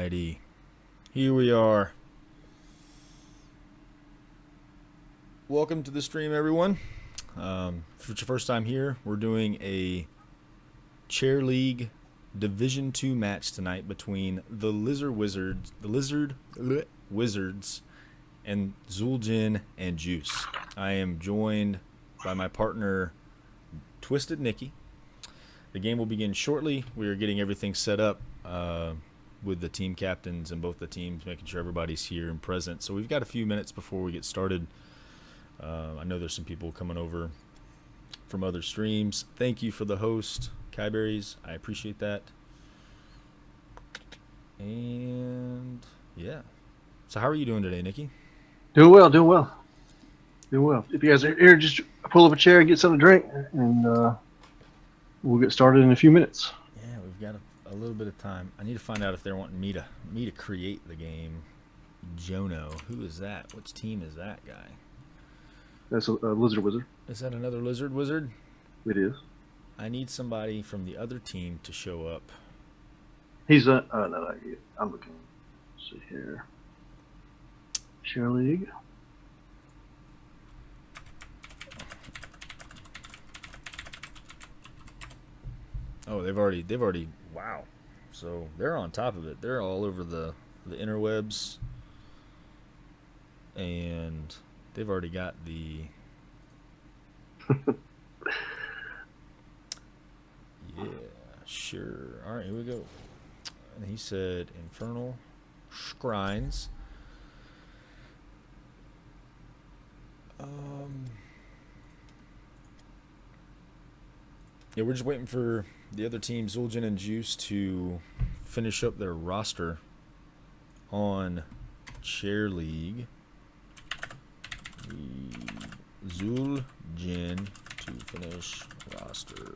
Alrighty. Here we are. Welcome to the stream, everyone. If it's your first time here, we're doing a Chair League Division 2 match tonight between the Lizard Wizards and Zul'jin and Juice. I am joined by my partner, Twisted Nikki. The game will begin shortly. We are getting everything set up with the team captains and both the teams, making sure everybody's here and present. So we've got a few minutes before we get started. I know there's some people coming over from other streams. Thank you for the host, Kyberries. I appreciate that. And yeah. So how are you doing today, Nikki? Doing well, doing well. Doing well. If you guys are here, just pull up a chair and get something to drink, and we'll get started in a few minutes. Yeah, we've got a little bit of time. I need to find out if they're wanting me to create the game. Jono, who is that? Which team is that guy? That's a Lizard Wizard. Is that another Lizard Wizard? It is. I need somebody from the other team to show up. He's no, not yet. I'm looking. Let's see here. Share League. Oh, they've already. Wow. So they're on top of it. They're all over the interwebs, and they've already got the. Yeah, sure. All right, here we go. And he said Infernal Shrines. Yeah, we're just waiting for the other team, Zul'jin and Juice, to finish up their roster on Chair League. Zul'jin to finish roster.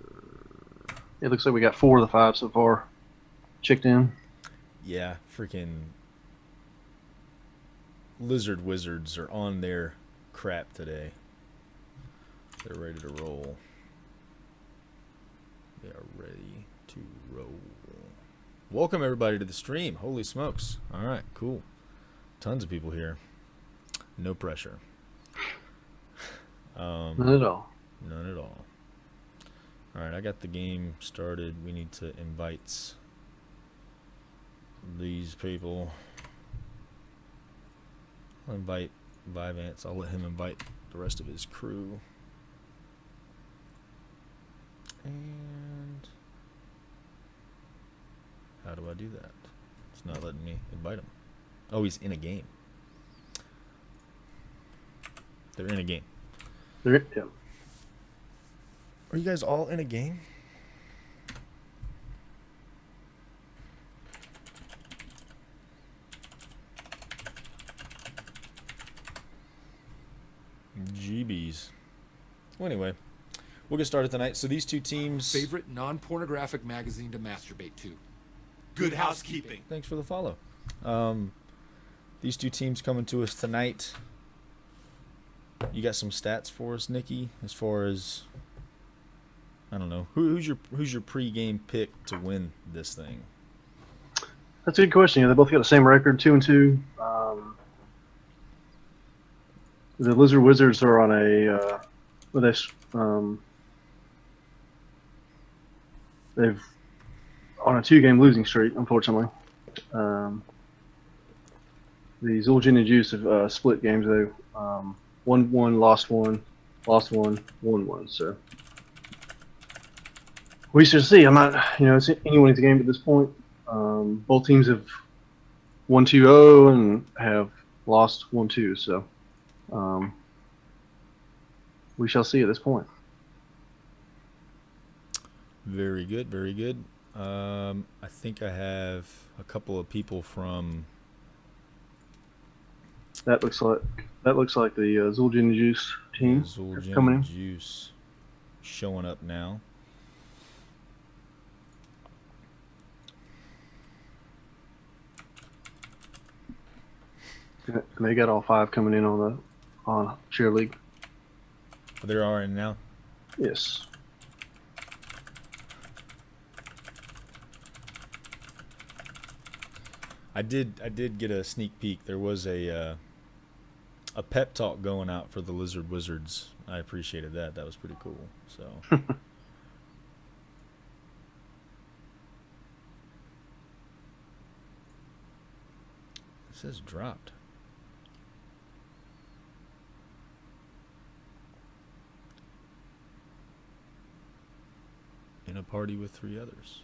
It looks like we got 4 of the 5 so far checked in. Yeah, freaking Lizard Wizards are on their crap today. They're ready to roll. They are ready to roll. Welcome everybody to the stream. Holy smokes. All right, cool. Tons of people here. No pressure. None at all. None at all. All right, I got the game started. We need to invite these people. I'll invite Vivance. I'll let him invite the rest of his crew. And how do I do that? It's not letting me invite him. Oh, he's in a game. They're in a game. Yeah. Are you guys all in a game? GBs. Well, anyway, we'll get started tonight. So these two teams. Favorite non-pornographic magazine to masturbate to. Good housekeeping. Thanks for the follow. These two teams coming to us tonight. You got some stats for us, Nikki, as far as I don't know. Who's your pre-game pick to win this thing? That's a good question. Yeah, they both got the same record, 2-2. The Lizard Wizards are on a they've on a 2-game losing streak, unfortunately. The Zul'jin and Juice have split games though. 1-1, lost 1, 1-1. So we should see. I'm not, it's anyone's game at this point. Both teams have won 2-0 and have lost 1-2. So we shall see at this point. Very good, very good. I think I have a couple of people from. That looks like the Zul'jin and Juice team Zul'jin coming in. Juice showing up now. And they got all 5 coming in on Chair League. There are in now. Yes. I did get a sneak peek. There was a pep talk going out for the Lizard Wizards. I appreciated that. That was pretty cool. So. It says dropped. In a party with 3 others.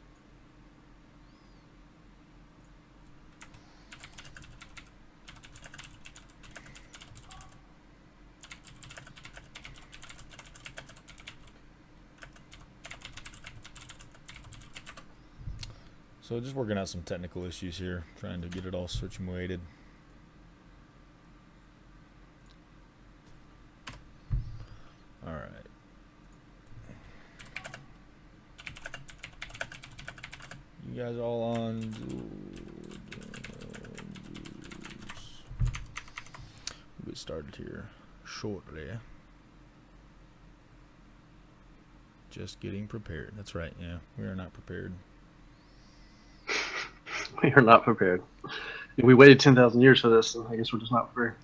So just working out some technical issues here, trying to get it all situated. All right. You guys all on? We'll get started here shortly. Just getting prepared. That's right. Yeah, we are not prepared. We are not prepared. We waited 10,000 years for this, and I guess we're just not prepared.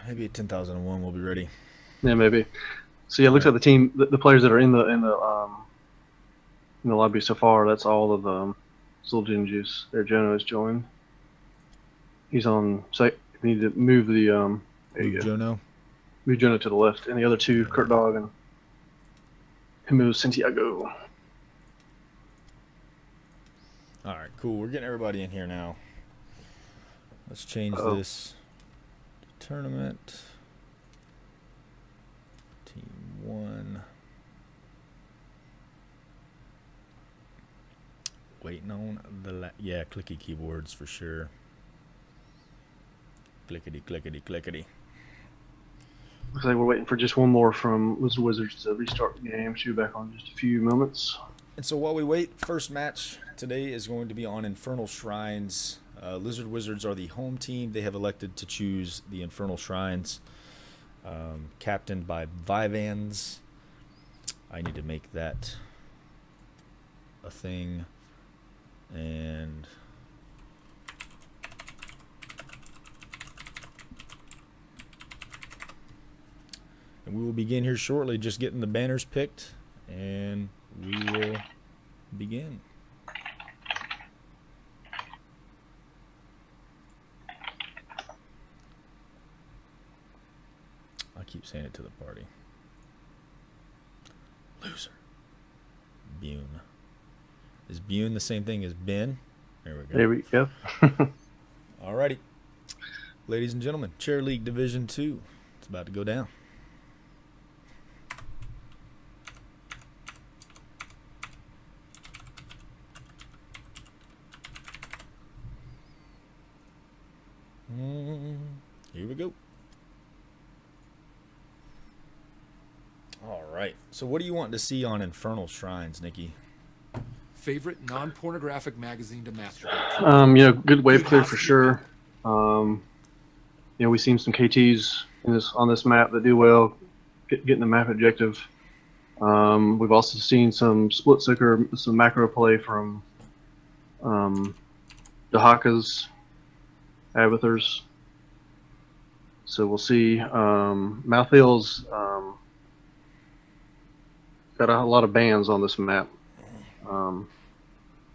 Maybe at 10,001 we'll be ready. Yeah, maybe. So yeah, it looks like the team, the players that are in the lobby so far. That's all of Zul'jin Juice. There, Jonah has joined. He's on site. We need to move the there you go. Jono. Move Jonah to the left, and the other two, Kurt Dog and Himo Santiago. All right, cool. We're getting everybody in here now. Let's change this to tournament. Team 1. Waiting on the yeah, clicky keyboards for sure. Clickety, clickety, clickety. Looks like we're waiting for just one more from Lizard Wizards to restart the game. Should be back on in just a few moments. And so while we wait, first match today is going to be on Infernal Shrines. Lizard Wizards are the home team. They have elected to choose the Infernal Shrines, captained by Vivans. I need to make that a thing. And we will begin here shortly, just getting the banners picked, and we will begin. I keep saying it to the party. Loser. Bune. Is Bune the same thing as Ben? There we go. There we go. Alrighty. Ladies and gentlemen, Chair League Division 2. It's about to go down. Here we go. All right. So what do you want to see on Infernal Shrines, Nikki? Favorite non-pornographic magazine to masturbate. Good wave clear for sure. We've seen some KTs on this map that do well, getting the map objective. We've also seen some split sticker, some macro play from Dahaka's, Abathur's. So we'll see. Mouthfield's got a lot of bans on this map.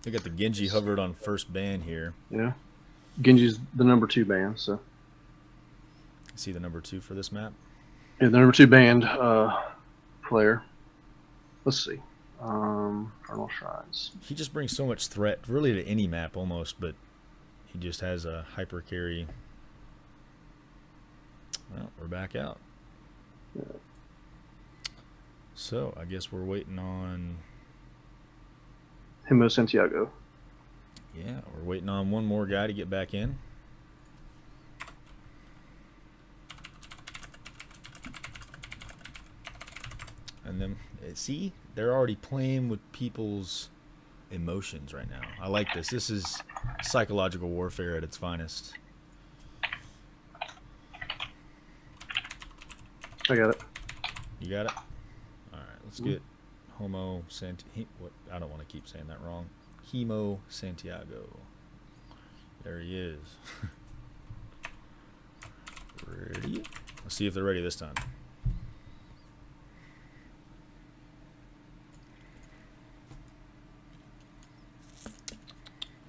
They got the Genji hovered on first ban here. Yeah. Genji's the number 2 ban, so. See the number 2 for this map? Yeah, the number 2 banned player. Let's see. Infernal Shrines. He just brings so much threat, really, to any map almost, but he just has a hyper carry. Well, we're back out. Yeah. So, I guess we're waiting on... Himo Santiago. Yeah, we're waiting on one more guy to get back in. And then, see, they're already playing with people's emotions right now. I like this. This is psychological warfare at its finest. I got it. You got it? All right, let's get Homo Santi... I don't want to keep saying that wrong. Himo Santiago. There he is. Ready? Let's see if they're ready this time.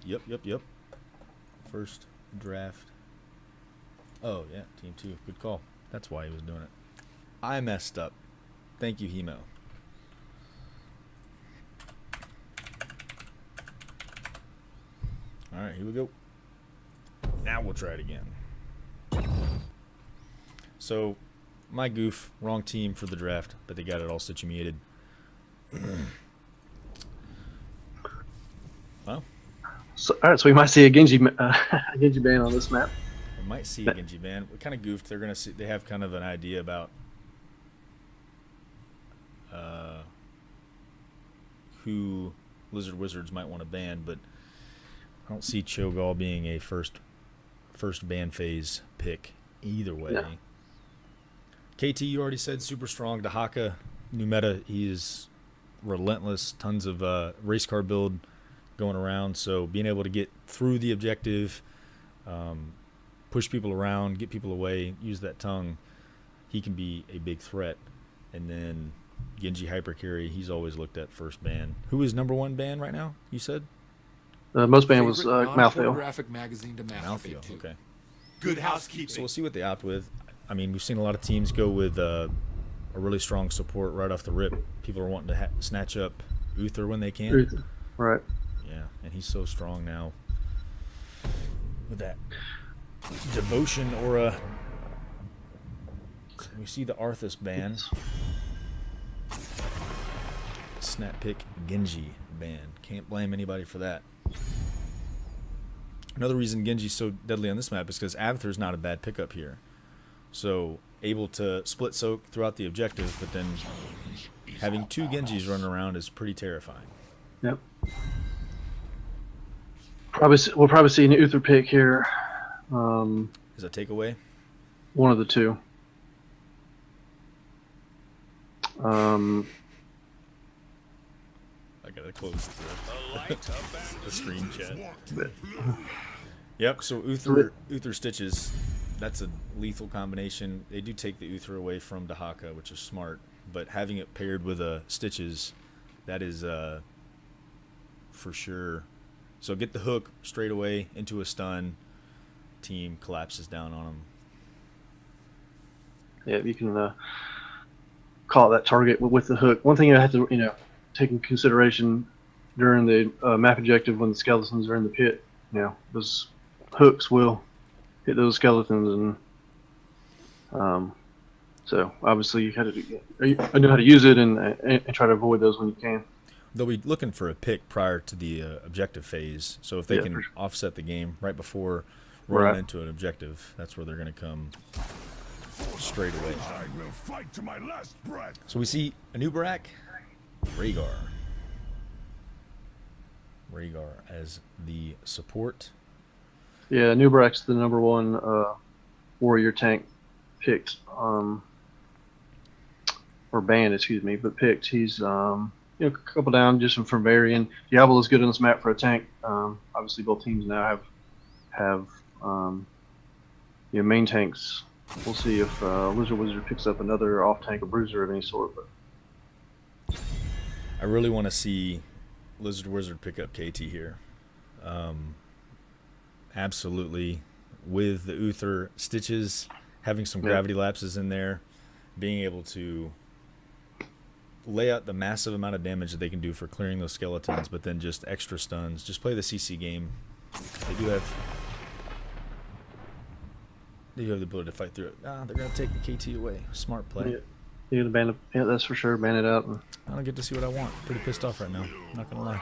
Yep. First draft. Oh, yeah, team 2. Good call. That's why he was doing it. I messed up. Thank you, Hemo. All right, here we go. Now we'll try it again. So, my goof, wrong team for the draft, but they got it all situated. Well, So, all right, so we might see a Genji, a Genji ban on this map. we might see a Genji ban. We kind of goofed. They're gonna see. They have kind of an idea about who Lizard Wizards might want to ban, but I don't see Cho'Gall being a first ban phase pick either way. Yeah. KT, you already said super strong. Dahaka, new meta, he is relentless. Tons of race car build going around. So being able to get through the objective, push people around, get people away, use that tongue, he can be a big threat. And then Genji Hypercarry, he's always looked at first ban. Who is number 1 ban right now, you said? Most ban was Favorite Malthael. non-pornographic magazine to masturbate Malthael, to. okay. Good housekeeping. So we'll see what they opt with. I mean, we've seen a lot of teams go with a really strong support right off the rip. People are wanting to snatch up Uther when they can. Right. Yeah, and he's so strong now with that devotion aura. We see the Arthas ban. Snap pick Genji ban. Can't blame anybody for that. Another reason Genji's so deadly on this map is because Avathar's not a bad pickup here. So able to split soak throughout the objective, but then having 2 Genjis running around is pretty terrifying. Yep. We'll probably see an Uther pick here. Is that takeaway? One of the two. I gotta close the screen chat. Yep. So Uther Stitches, that's a lethal combination. They do take the Uther away from Dahaka, which is smart, but having it paired with Stitches, that is for sure. So get the hook straight away into a stun. Team collapses down on him. Yeah, you can call that target with the hook. One thing you have to take into consideration during the map objective when the skeletons are in the pit, those hooks will hit those skeletons, and so obviously you have to know how to use it and try to avoid those when you can. They'll be looking for a pick prior to the objective phase, so if they can offset the game right before rolling into an objective, that's where they're going to come straight away. I will fight to my last breath. So we see a new Barak, Rhaegar as the support. Yeah, Nubrak's the number 1 warrior tank picked, or banned, excuse me, but picked. He's a couple down just from Varian. Diablo is good on this map for a tank. Obviously, both teams now have main tanks. We'll see if Lizard Wizard picks up another off tank or bruiser of any sort. But I really want to see Lizard Wizard pick up KT here. Absolutely. With the Uther Stitches, having some gravity lapses in there, being able to lay out the massive amount of damage that they can do for clearing those skeletons, but then just extra stuns. Just play the CC game. They do have the ability to fight through it. They're going to take the KT away. Smart play. yeah, you gotta ban it. Yeah, that's for sure. Ban it out. I don't get to see what I want. Pretty pissed off right now. I'm not going to lie.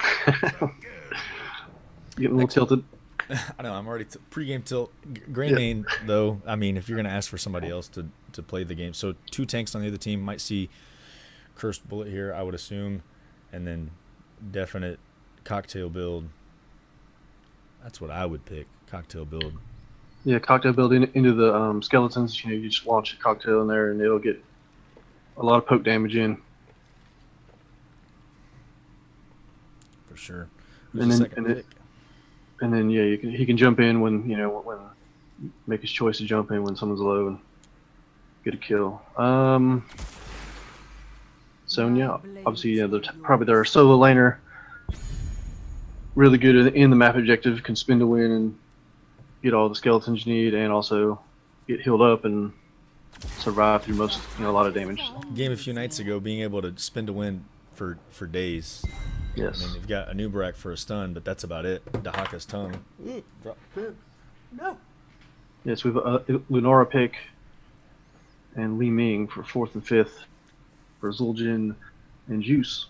Getting a little tilted. I know, I'm already pre-game tilt. Gray main, though, I mean, if you're going to ask for somebody else to play the game. So 2 tanks on the other team. Might see Cursed Bullet here, I would assume. And then definite cocktail build. That's what I would pick, cocktail build. Yeah, cocktail build into the skeletons. You just launch a cocktail in there and it'll get a lot of poke damage in. For sure. Who's And the then- second and pick? And then yeah, he can jump in when when make his choice to jump in when someone's low and get a kill. Sonya, obviously, probably their solo laner, really good in the map objective, can spin to win and get all the skeletons you need, and also get healed up and survive through a lot of damage. Game a few nights ago, being able to spin to win for days. Yes. I mean, you've got a Nubarak for a stun, but that's about it. Dahaka's tongue. Ooh, drop. No. Yes, we have a Lunara pick and Li Ming for 4th and 5th for Zul'jin and Juice.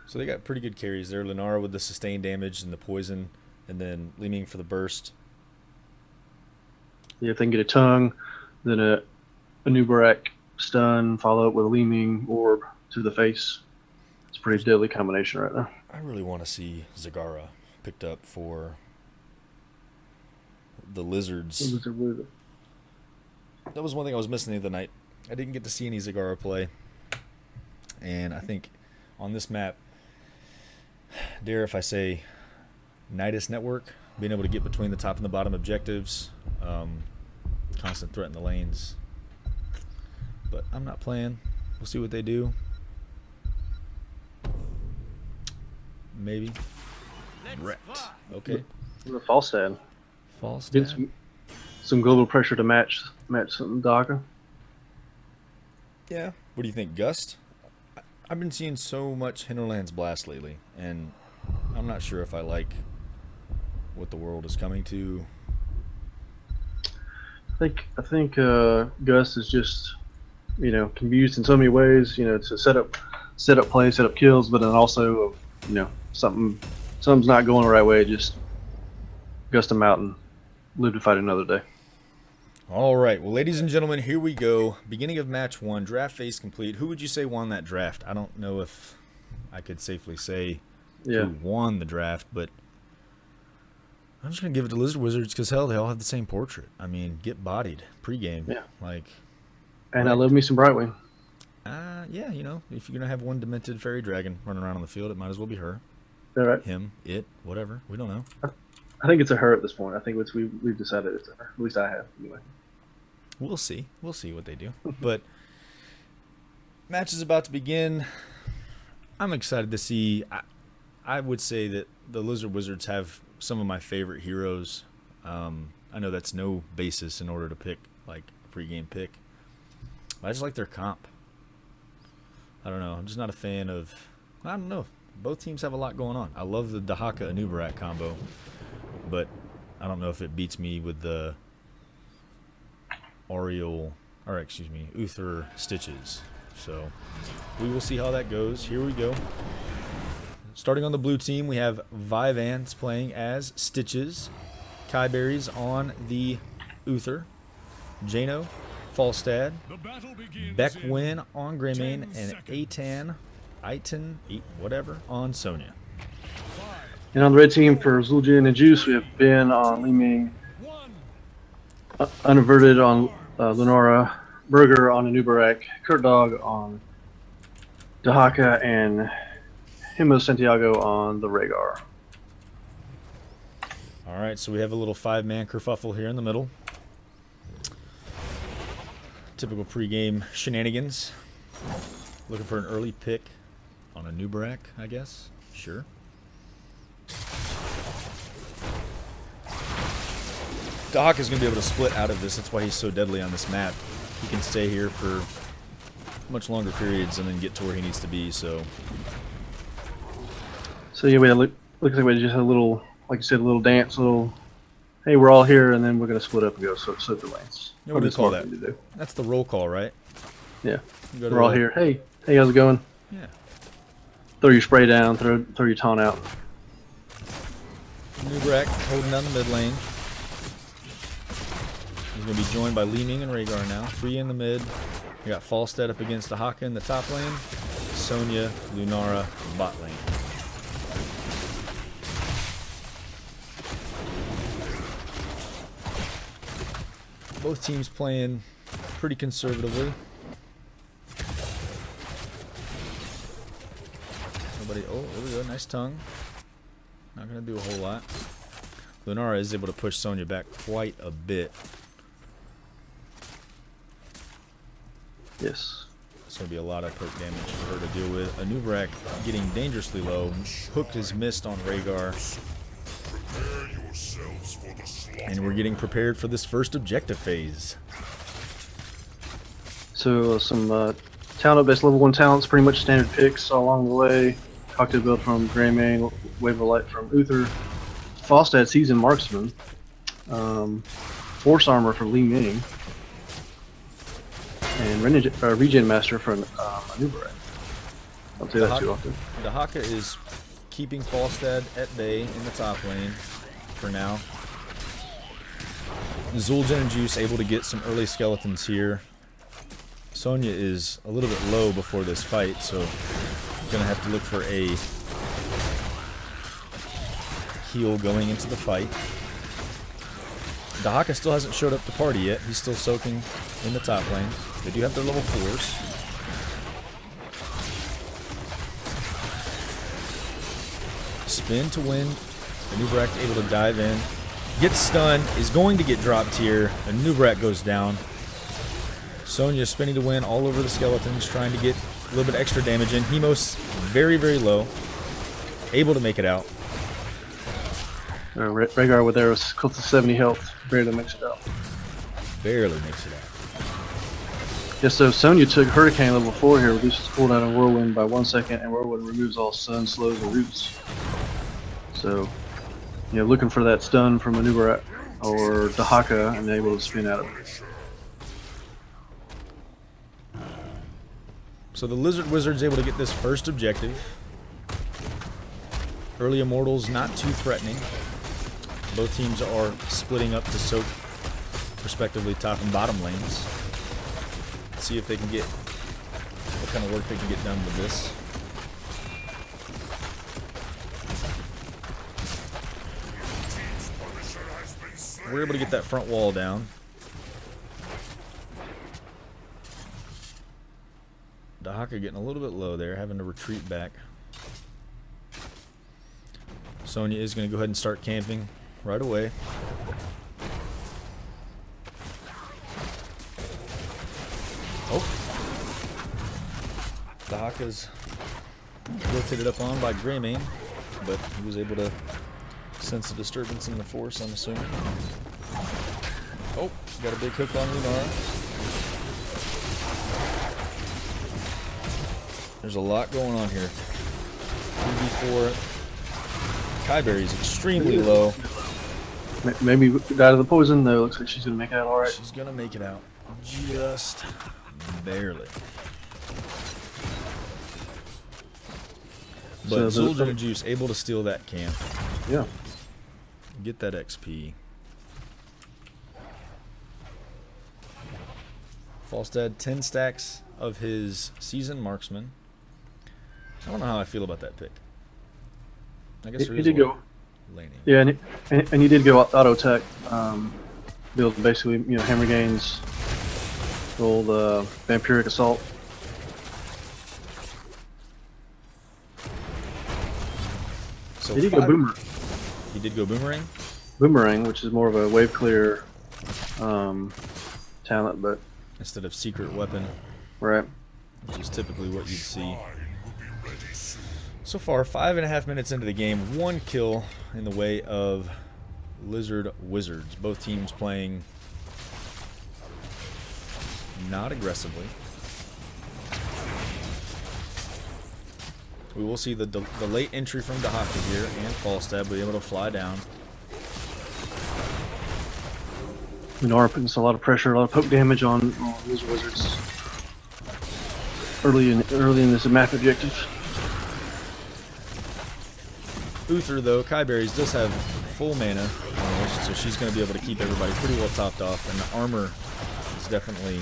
So they got pretty good carries there. Lunara with the sustained damage and the poison, and then Li Ming for the burst. Yeah, if they can get a tongue, then a Nubarak stun, follow up with a Li Ming orb to the face. It's a pretty deadly combination right now. I really want to see Zagara picked up for the Lizards. That was one thing I was missing the other night. I didn't get to see any Zagara play. And I think on this map, dare if I say Nidus Network, being able to get between the top and the bottom objectives, constant threat in the lanes. But I'm not playing. We'll see what they do. Maybe. Wrecked. Okay. The Falstad. False. Get some global pressure to match some Daka. Yeah. What do you think, Gust? I've been seeing so much Hinterlands Blast lately, and I'm not sure if I like what the world is coming to. I think Gus is just can be used in so many ways. To set up plays, set up kills, but then also something's not going the right way. Just gust them out and live to fight another day. All right, well, ladies and gentlemen, here we go. Beginning of match 1, draft phase complete. Who would you say won that draft? I don't know if I could safely say who won the draft, but I'm just going to give it to Lizard Wizards because, hell, they all have the same portrait. I mean, get bodied pregame. Yeah. And I love me some Brightwing. Yeah, if you're going to have one demented fairy dragon running around on the field, it might as well be her. All right. Him, it, whatever. We don't know. I think it's a her at this point. I think we've decided it's a her. At least I have, anyway. We'll see. We'll see what they do. But match is about to begin. I'm excited to see. I would say that the Lizard Wizards have some of my favorite heroes. I know that's no basis in order to pick like a pregame pick. I just like their comp. I don't know. I'm just not a fan of. I don't know. Both teams have a lot going on. I love the Dahaka and Nubarak combo, but I don't know if it beats me with the Uther Stitches. So we will see how that goes. Here we go. Starting on the blue team, we have Vivans playing as Stitches, Kyberries on the Uther, Jano, Falstad, Beckwin on Greymane, and Aitan, whatever, on Sonya. And on the red team for Zul'jin and Juice, we have Ben on Li Ming, Unaverted on Lunara, Burger on Anubarak, Kurt Dog on Dahaka, and Himo Santiago on the Rhaegar. All right, so we have a little 5-man kerfuffle here in the middle. Typical pregame shenanigans. Looking for an early pick on a Nubarak, I guess. Sure. Dahaka is going to be able to split out of this. That's why he's so deadly on this map. He can stay here for much longer periods and then get to where he needs to be. So yeah, looks like we just had a little, like you said, a little dance, hey, we're all here, and then we're going to split up and go slip the lanes. What do we call that? That's the roll call, right? Yeah. We're all here. Hey, how's it going? Yeah. Throw your spray down, throw your taunt out. Nubarak holding down the mid lane. He's going to be joined by Li Ming and Rhaegar now. 3 in the mid. We got Falstad up against Dahaka in the top lane. Sonya, Lunara, bot lane. Both teams playing pretty conservatively. Oh, there we go. Nice tongue. Not going to do a whole lot. Lunara is able to push Sonya back quite a bit. Yes. It's going to be a lot of poke damage for her to deal with. Anubarak getting dangerously low. Hook is missed on Rhaegar. And we're getting prepared for this first objective phase. So some talent-based level 1 talents, pretty much standard picks all along the way. Cocktail build from Greymane, Wave of Light from Uther, Falstad Seasoned Marksman, Force Armor for Li Ming, and Regen Master for Anubarak. Don't say that too often. Dahaka is keeping Falstad at bay in the top lane for now. Zul'jin and Juice able to get some early skeletons here. Sonya is a little bit low before this fight, so gonna have to look for a heal going into the fight. Dahaka still hasn't showed up to party yet. He's still soaking in the top lane. They do have their level 4s. Spin to win. Anubarak able to dive in. Gets stunned. Is going to get dropped here. Anubarak goes down. Sonya spinning to win all over the skeletons, trying to get a little bit extra damage in. Hemos very, very low. Able to make it out. Rhaegar with arrows close to 70 health. Barely makes it out. Barely makes it out. Yeah, so Sonya took Hurricane level 4 here, reduces cooldown on Whirlwind by 1 second, and Whirlwind removes all stun, slows, and roots. So, you know, looking for that stun from Anubarak or Dahaka, and able to spin out of it. So the Lizard Wizard's able to get this first objective. Early Immortals not too threatening. Both teams are splitting up to soak, respectively, top and bottom lanes. Let's see if they can get what kind of work they can get done with this. We're able to get that front wall down. Dahaka getting a little bit low there, having to retreat back. Sonya is going to go ahead and start camping right away. Oh. Dahaka's rotated up on by Greymane, but he was able to sense a disturbance in the force, I'm assuming. Oh, got a big hook on Lunara. There's a lot going on here. 2v4. Kyberry's extremely low. Maybe died of the poison, though. Looks like she's going to make it out alright. She's going to make it out. Just barely. But So Zul'jin and Juice able to steal that camp. Yeah. Get that XP. Falstad 10 stacks of his Seasoned Marksman. I don't know how I feel about that pick. I guess He did go. Laning. Yeah, and he did go auto tech. Build basically, you know, hammer gains, roll the vampiric assault. So He did go boomerang. He did go boomerang. Boomerang, which is more of a wave clear talent, but Instead of secret weapon, right. which is typically what you'd see. So far, 5.5 minutes into the game, 1 kill in the way of Lizard Wizards. Both teams playing not aggressively. We will see the late entry from Dahaka here, and Falstad be able to fly down. Lunara putting a lot of pressure, a lot of poke damage on these wizards early in this map objective. Uther, though, Kyberry's does have full mana on her, so she's going to be able to keep everybody pretty well topped off, and the armor is definitely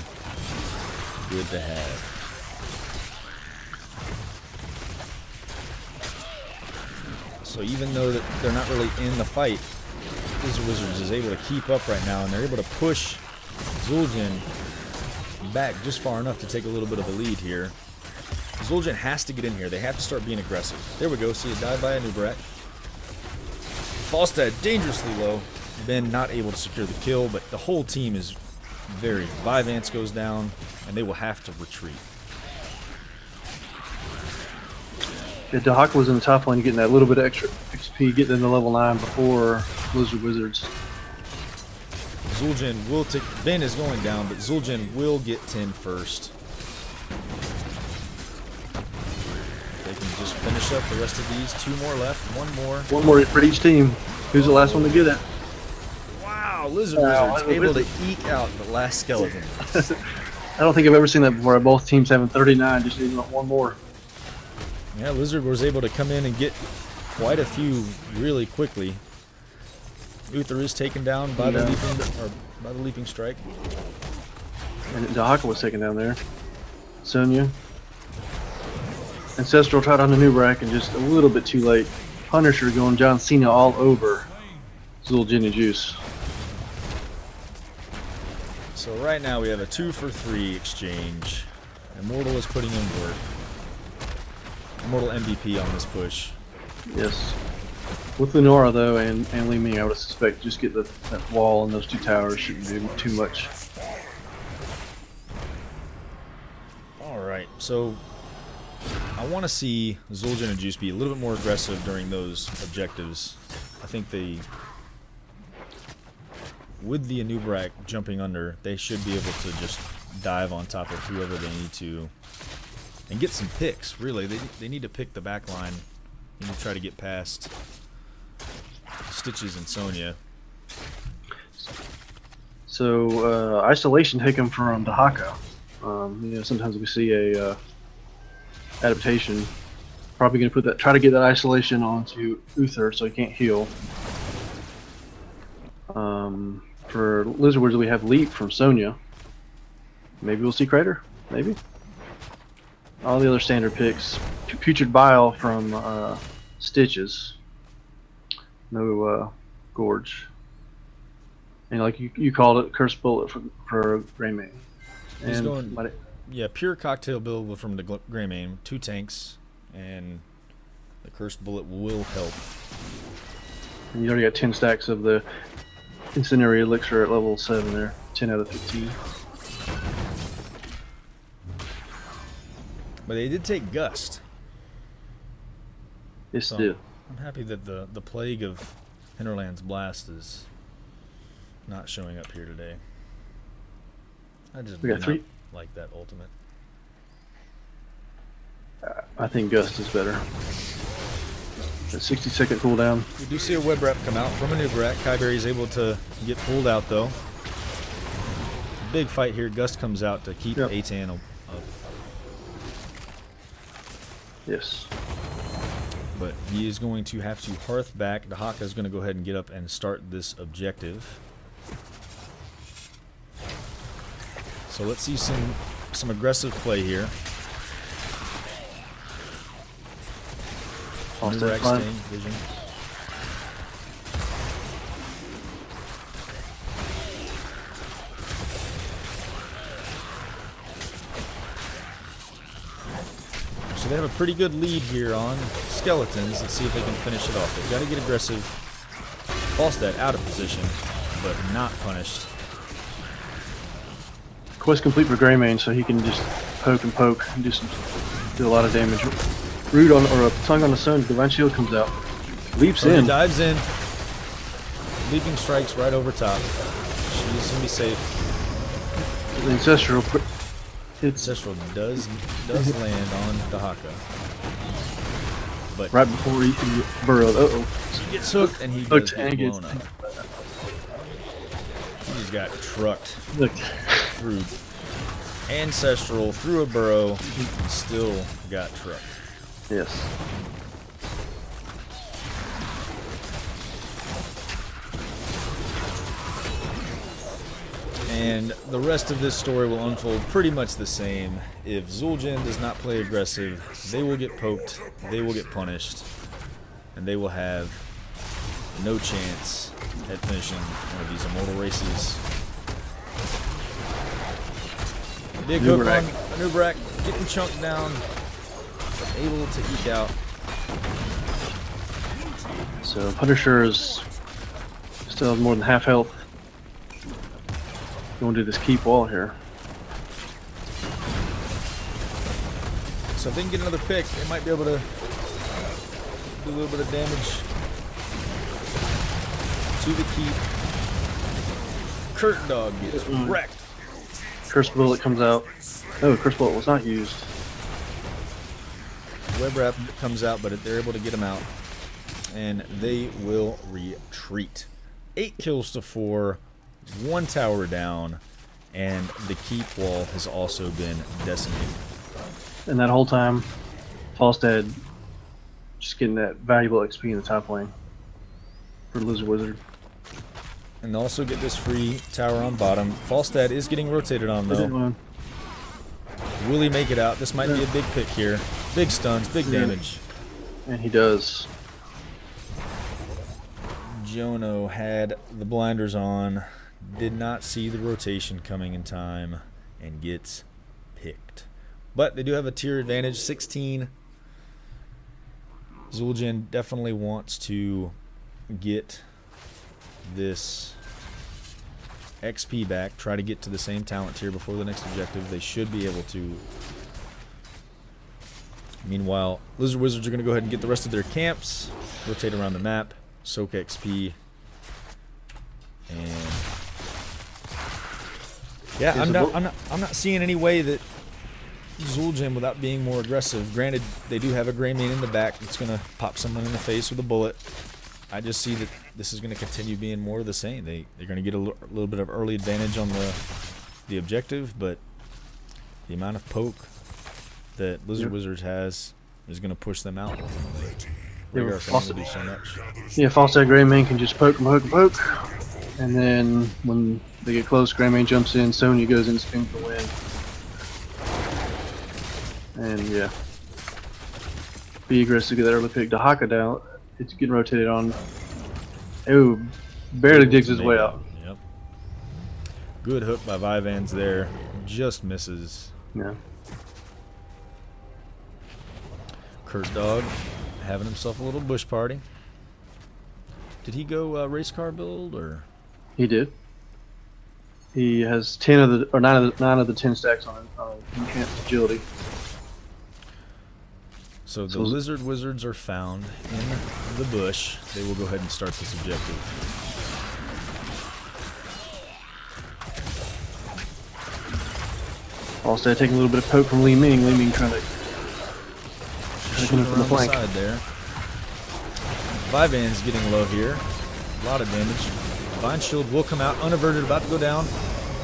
good to have. So even though that they're not really in the fight, Wizards is able to keep up right now, and they're able to push Zul'jin back just far enough to take a little bit of a lead here. Zul'jin has to get in here. They have to start being aggressive. There we go. See a dive by Anubarak. Falstad dangerously low. Ben not able to secure the kill, but the whole team is very. Vivance goes down, and they will have to retreat. Yeah, Dahaka was in the top lane getting that little bit of extra XP, getting into level 9 before Blizzard Wizards. Zul'jin will take. Ben is going down, but Zul'jin will get 10 first. They can just finish up the rest of these. 2 more left. 1 more. One more for each team. Who's the last one to get it? Wow, Lizard Wizards able to eke out the last skeleton. I don't think I've ever seen that before. Both teams having 39, just needing one more. Yeah, Lizard was able to come in and get quite a few really quickly. Uther is taken down by the leaping strike. And Dahaka was taken down there. Sonya. Ancestral tried on the new rack and just a little bit too late. Punisher going John Cena all over Zul'jin and Juice. So right now we have a 2 for 3 exchange. Immortal is putting in work. Immortal MVP on this push. Yes. With Lenora though and Li Ming, I would suspect just get that wall and those 2 towers shouldn't do too much. Alright, so I want to see Zul'jin and Juice be a little bit more aggressive during those objectives. I think with the Anub'arak jumping under, they should be able to just dive on top of whoever they need to and get some picks, really. They need to pick the back line and try to get past Stitches and Sonya. So isolation taken from Dahaka. Sometimes we see a adaptation. Probably going to try to get that isolation onto Uther so he can't heal. For Lizard Wizards, we have Leap from Sonya. Maybe we'll see Crater. Maybe. All the other standard picks. Putrid Bile from Stitches. No Gorge. And like you called it, Cursed Bullet for Greymane. He's going, yeah, pure cocktail build from the Greymane. 2 tanks, and the Cursed Bullet will help. And you already got 10 stacks of the Incendiary Elixir at level 7 there. 10 out of 15. But they did take Gust. Yes, So, it did. I'm happy that the plague of Hinterland's Blast is not showing up here today. I just We got do 3. not like that ultimate. I think Gust is better. A 60-second cooldown. We do see a web wrap come out from Anub'arak. Kyberry is able to get pulled out though. Big fight here. Gust comes out to keep Yep. Atan up. Yes. But he is going to have to hearth back. Dahaka is going to go ahead and get up and start this objective. So let's see some aggressive play here. Anub'arak staying vision. So they have a pretty good lead here on skeletons. Let's see if they can finish it off. They've got to get aggressive. Falstad out of position, but not punished. Quest complete for Greymane, so he can just poke and poke and do a lot of damage. Root on or a tongue on the sun. Divine Shield comes out, leaps Sonya in. dives in. Leaping strikes right over top. She's gonna be safe. The Ancestral hits Ancestral does land on Dahaka, but right before he can burrow. he gets hooked and he Hooked does and get gets blown up. He just got trucked Look, through Ancestral through a burrow. And still got trucked. yes. And the rest of this story will unfold pretty much the same. If Zul'jin does not play aggressive, they will get poked, they will get punished, and they will have no chance at finishing one of these immortal races. Big hook on Anub'arak, getting chunked down, but able to eke out. So Punisher is still has more than half health. Going to do this keep wall here. So if they can get another pick, they might be able to do a little bit of damage to the keep. Curtain Dog gets wrecked. Curse Bullet comes out. Oh, Curse Bullet was not used. Web Wrap comes out, but they're able to get him out. And they will retreat. 8 kills to 4, 1 tower down, and the keep wall has also been decimated. And that whole time, Falstad just getting that valuable XP in the top lane for Lizard Wizard. And they also get this free tower on bottom. Falstad is getting rotated on though. Will he make it out? This might be a big pick here. Big stuns, big damage. And he does. Jono had the blinders on, did not see the rotation coming in time, and gets picked. But they do have a tier advantage, 16. Zul'jin definitely wants to get this XP back, try to get to the same talent tier before the next objective. They should be able to. Meanwhile, Lizard Wizards are going to go ahead and get the rest of their camps, rotate around the map, soak XP, and yeah, I'm not seeing any way that Zul'jin, without being more aggressive. Granted, they do have a gray main in the back that's going to pop someone in the face with a bullet. I just see that this is going to continue being more of the same. They're going to get a little bit of early advantage on the objective, but the amount of poke that Lizard Wizards has is going to push them out. Rhaegar can only do so much. Yeah, Falstad Gray Main can just poke and poke and poke. And then when they get close, Gray Main jumps in, Sonya goes in, spins the win. And yeah, be aggressive to get that early pick. Dahaka down. It's getting rotated on. Oh, barely digs his way out. Yep. Good hook by Vivans there. Just misses. Yeah. Kurt Dog having himself a little bush party. Did he go race car build or? He did. He has 10 of the or 9 of the 10 stacks on enhanced agility. So the Lizard Wizards are found in the bush. They will go ahead and start this objective. Also taking a little bit of poke from Li Ming. Li Ming trying to come in from the flank. Side there. Vivans getting low here. A lot of damage. Vine Shield will come out unaverted, about to go down.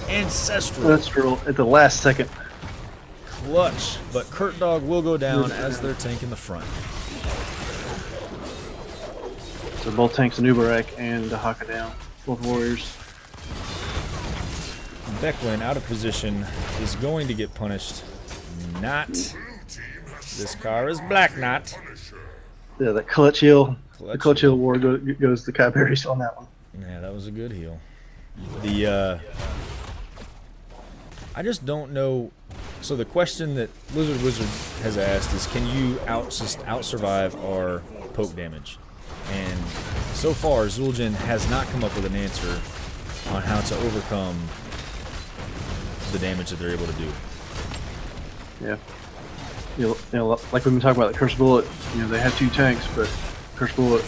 Ancestral at the last second. Clutch, but Kurt Dog will go down as their tank in the front. So both tanks, Nubarak and Dahaka down. Both warriors. Becklin out of position is going to get punished. Not. This car is Black Knot. Yeah, the clutch heal. The clutch heal war goes to Kai Berry's on that one. Yeah, that was a good heal. I just don't know. So the question that Lizard Wizard has asked is, can you out-survive our poke damage? And so far, Zul'jin has not come up with an answer on how to overcome the damage that they're able to do. Yeah. You know, like we've been talking about the Curse Bullet, they have 2 tanks, but Curse Bullet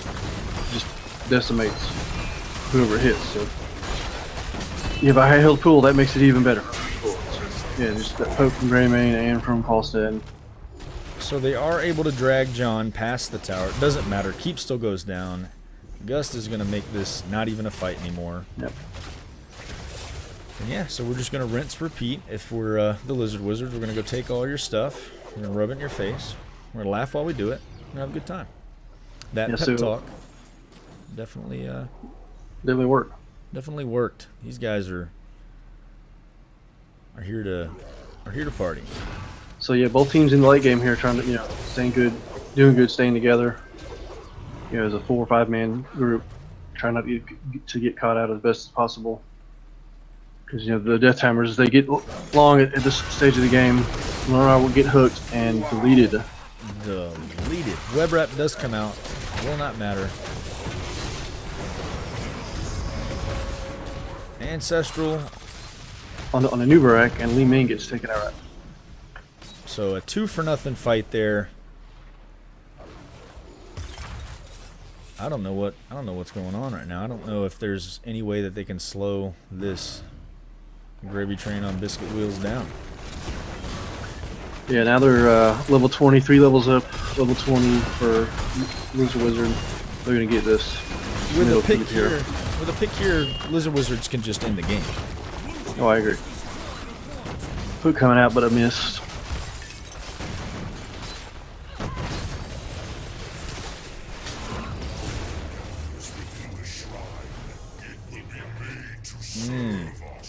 just decimates whoever it hits. So you have a high health pool, that makes it even better. Yeah, just that poke from Greymane and from Falstad. So they are able to drag John past the tower. It doesn't matter. Keep still goes down. Gust is going to make this not even a fight anymore. Yep. And yeah, so we're just going to rinse, repeat. If we're the Lizard Wizards, we're going to go take all your stuff. We're going to rub it in your face. We're going to laugh while we do it. We're going to have a good time. That pep talk definitely worked. Definitely worked. These guys are here to party. So yeah, both teams in the late game here trying to staying good, doing good, staying together. As a 4 or 5 man group, trying not to get caught out as best as possible. Because the Death Timers, as they get long at this stage of the game, Lenora will get hooked and deleted. Deleted. Web Wrap does come out. Will not matter. Ancestral. On the new Barak, and Li Ming gets taken out. So a 2-for-nothing fight there. I don't know what's going on right now. I don't know if there's any way that they can slow this gravy train on biscuit wheels down. Yeah, now they're level 20, 3 levels up, level 20 for Lizard Wizard. They're gonna get this. With middle a pick keep here, Lizard Wizards can just end the game. Oh, I agree. Hook coming out, but I missed.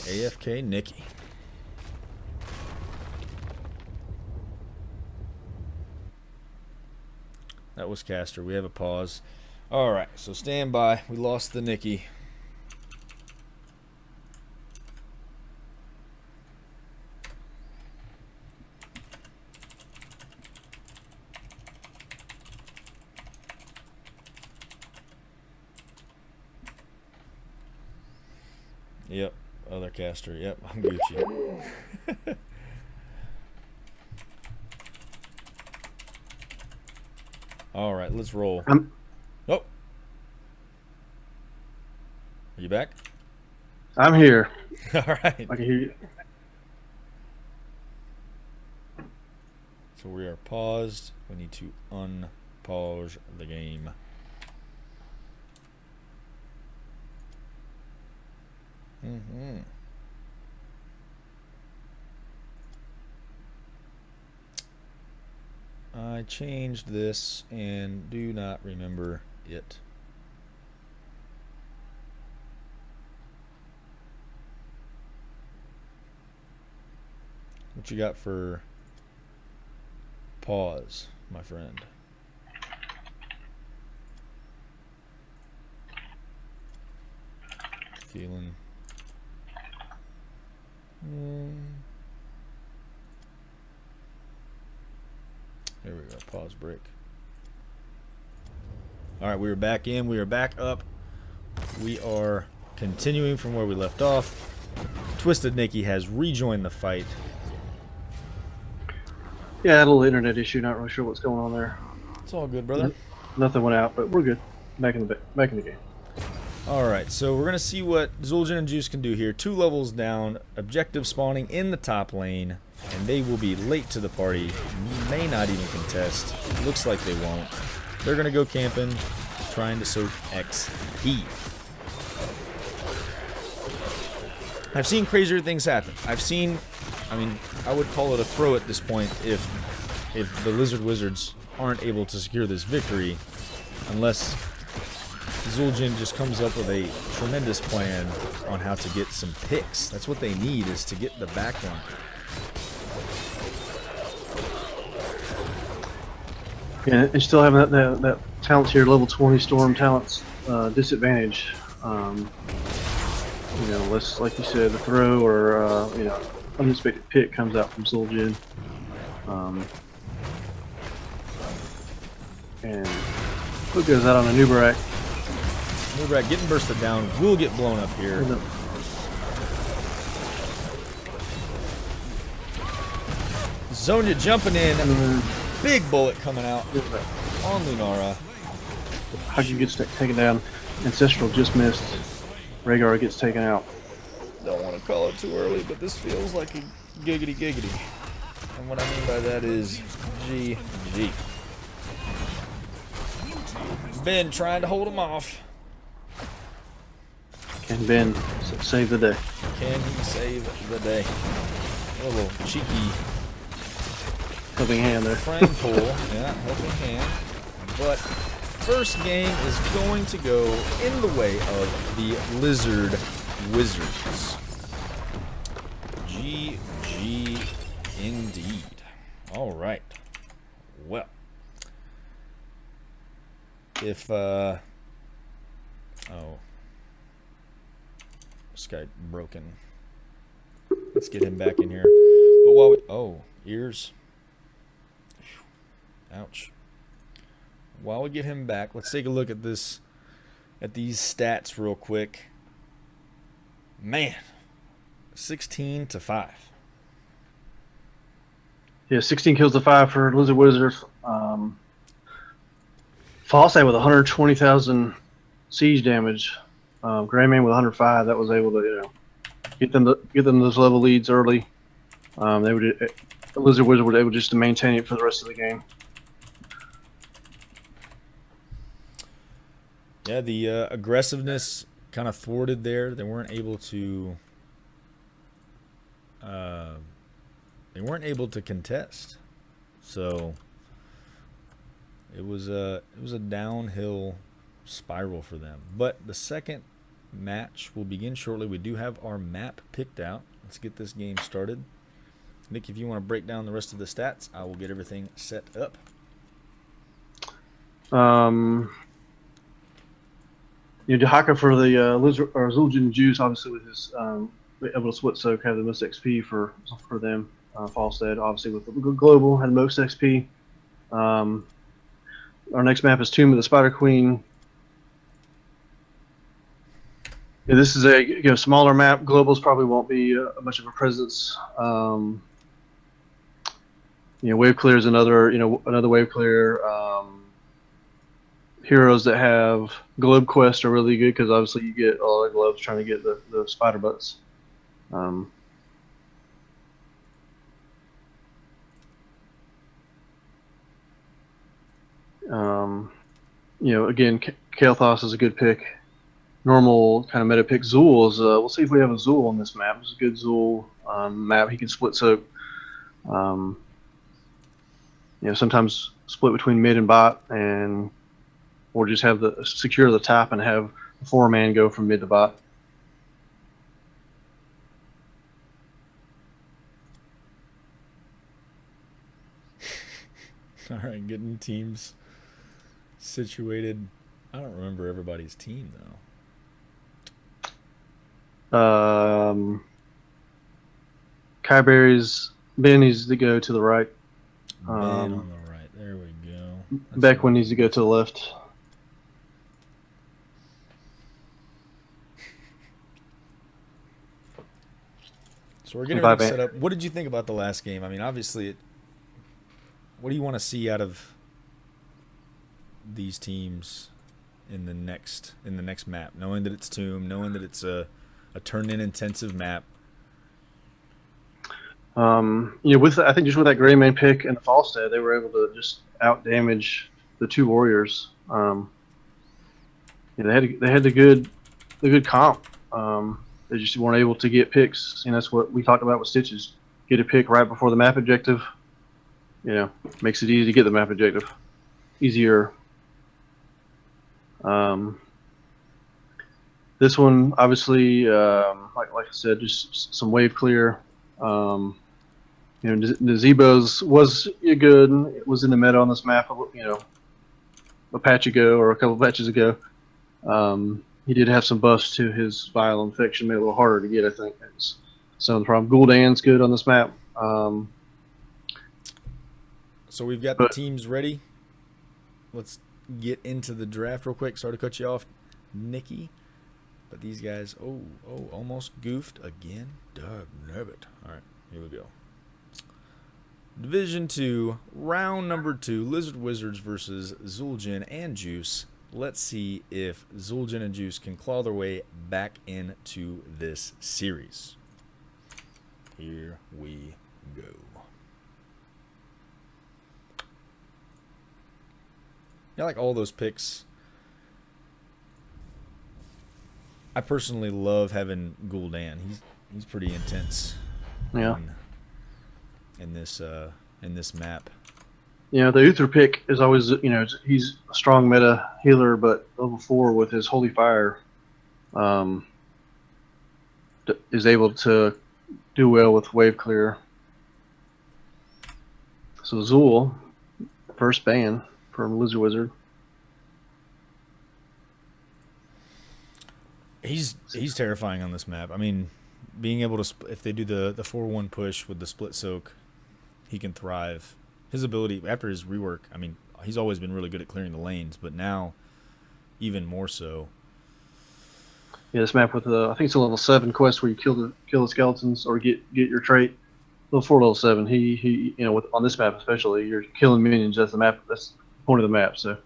AFK Nikki. That was Caster. We have a pause. Alright, so stand by. We lost the Nikki. Yep, other caster. Yep, I'm Gucci. All right, let's roll. Oh, are you back? I'm here. All right. I can hear you. So we are paused. We need to unpause the game. I changed this and do not remember it. What you got for pause, my friend? Feeling. There we go. Pause break. All right, we are back in. We are back up. We are continuing from where we left off. Twisted Nikki has rejoined the fight. Yeah, I had a little internet issue. Not really sure what's going on there. It's all good, brother. Nothing went out, but we're good. Back in the game. All right, so we're gonna see what Zul'jin and Juice can do here. 2 levels down, objective spawning in the top lane, and they will be late to the party. May not even contest. Looks like they won't. They're gonna go camping, trying to soak XP. I've seen crazier things happen. I mean, I would call it a throw at this point if the Lizard Wizards aren't able to secure this victory, unless Zul'jin just comes up with a tremendous plan on how to get some picks. That's what they need, is to get the backline. Yeah, and still having that talent tier level 20 storm talents disadvantage. You know, unless, like you said, the throw or unexpected pick comes out from Zul'jin. And hook goes out on a new Barak. Nubrak getting bursted down, will get blown up here. Zonia jumping in, big bullet coming out on Lunara. Huggy gets taken down. Ancestral just missed. Rhaegar gets taken out. Don't want to call it too early, but this feels like a giggity giggity. And what I mean by that is GG. Ben trying to hold him off. Can Ben save the day? Can he save the day? A little cheeky Helping hand there. frame pull. Yeah, helping hand. But first game is going to go in the way of the Lizard Wizards. GG indeed. All right. Well, if oh, this guy broken. Let's get him back in here. But while we, ears. Ouch. While we get him back, let's take a look at this, at these stats real quick. Man, 16-5. Yeah, 16 kills to 5 for Lizard Wizards. Falstad with 120,000 siege damage. Greyman with 105. That was able to get them those level leads early. Lizard Wizard was able just to maintain it for the rest of the game. Yeah, the aggressiveness kind of thwarted there. They weren't able to. They weren't able to contest, so it was a downhill spiral for them. But the second match will begin shortly. We do have our map picked out. Let's get this game started. Nick, if you want to break down the rest of the stats, I will get everything set up. Dahaka for the Lizard or Zul'jin Juice, obviously with his able to split soak, had the most XP for them. Falstad, obviously with the global, had the most XP. Our next map is Tomb of the Spider Queen. Yeah, this is a smaller map. Globals probably won't be much of a presence. Wave clear is another wave clear. Heroes that have globe quest are really good because obviously you get a lot of globes trying to get the spider butts. Again, Kael'thas is a good pick. Normal kind of meta pick. Zul is. We'll see if we have a Zul on this map. It's a good Zul map. He can split soak. Sometimes split between mid and bot, or just have secure the top and have a 4-man go from mid to bot. All right, getting teams situated. I don't remember everybody's team though. Kyberry's Ben needs to go to the right. Ben on the right. There we go. Beckwin needs to go to the left. So we're getting everything set up. What did you think about the last game? I mean, obviously, what do you want to see out of these teams in the next map? Knowing that it's Tomb, knowing that it's a turn-in intensive map. I think just with that Greymane pick and the Falstad, they were able to just out damage the two warriors. They had the good comp. They just weren't able to get picks. That's what we talked about with Stitches. Get a pick right before the map objective. Makes it easy to get the map objective. Easier. This one, obviously, like I said, just some wave clear. The Zebos was good. It was in the meta on this map, a patch ago or a couple patches ago. He did have some buffs to his vial infection, made it a little harder to get, I think. That's some of the problem. Gul'dan's good on this map. So we've got the teams ready. Let's get into the draft real quick. Sorry to cut you off, Nikki. But these guys, almost goofed again. Doug Nebbit. All right, here we go. Division 2, round number 2, Lizard Wizards versus Zul'jin and Juice. Let's see if Zul'jin and Juice can claw their way back into this series. Here we go. I like all those picks. I personally love having Gul'dan. He's pretty intense. Yeah. In this map. The Uther pick is always, he's a strong meta healer, but level 4 with his Holy Fire is able to do well with wave clear. So Zul, first ban from Lizard Wizard. He's terrifying on this map. I mean, being able to if they do the 4-1 push with the split soak, he can thrive. His ability after his rework, I mean, he's always been really good at clearing the lanes, but now even more so. Yeah, this map with I think it's a level 7 quest where you kill the skeletons or get your trait. Level 4, level 7. He on this map especially, you're killing minions. That's the point of the map. So,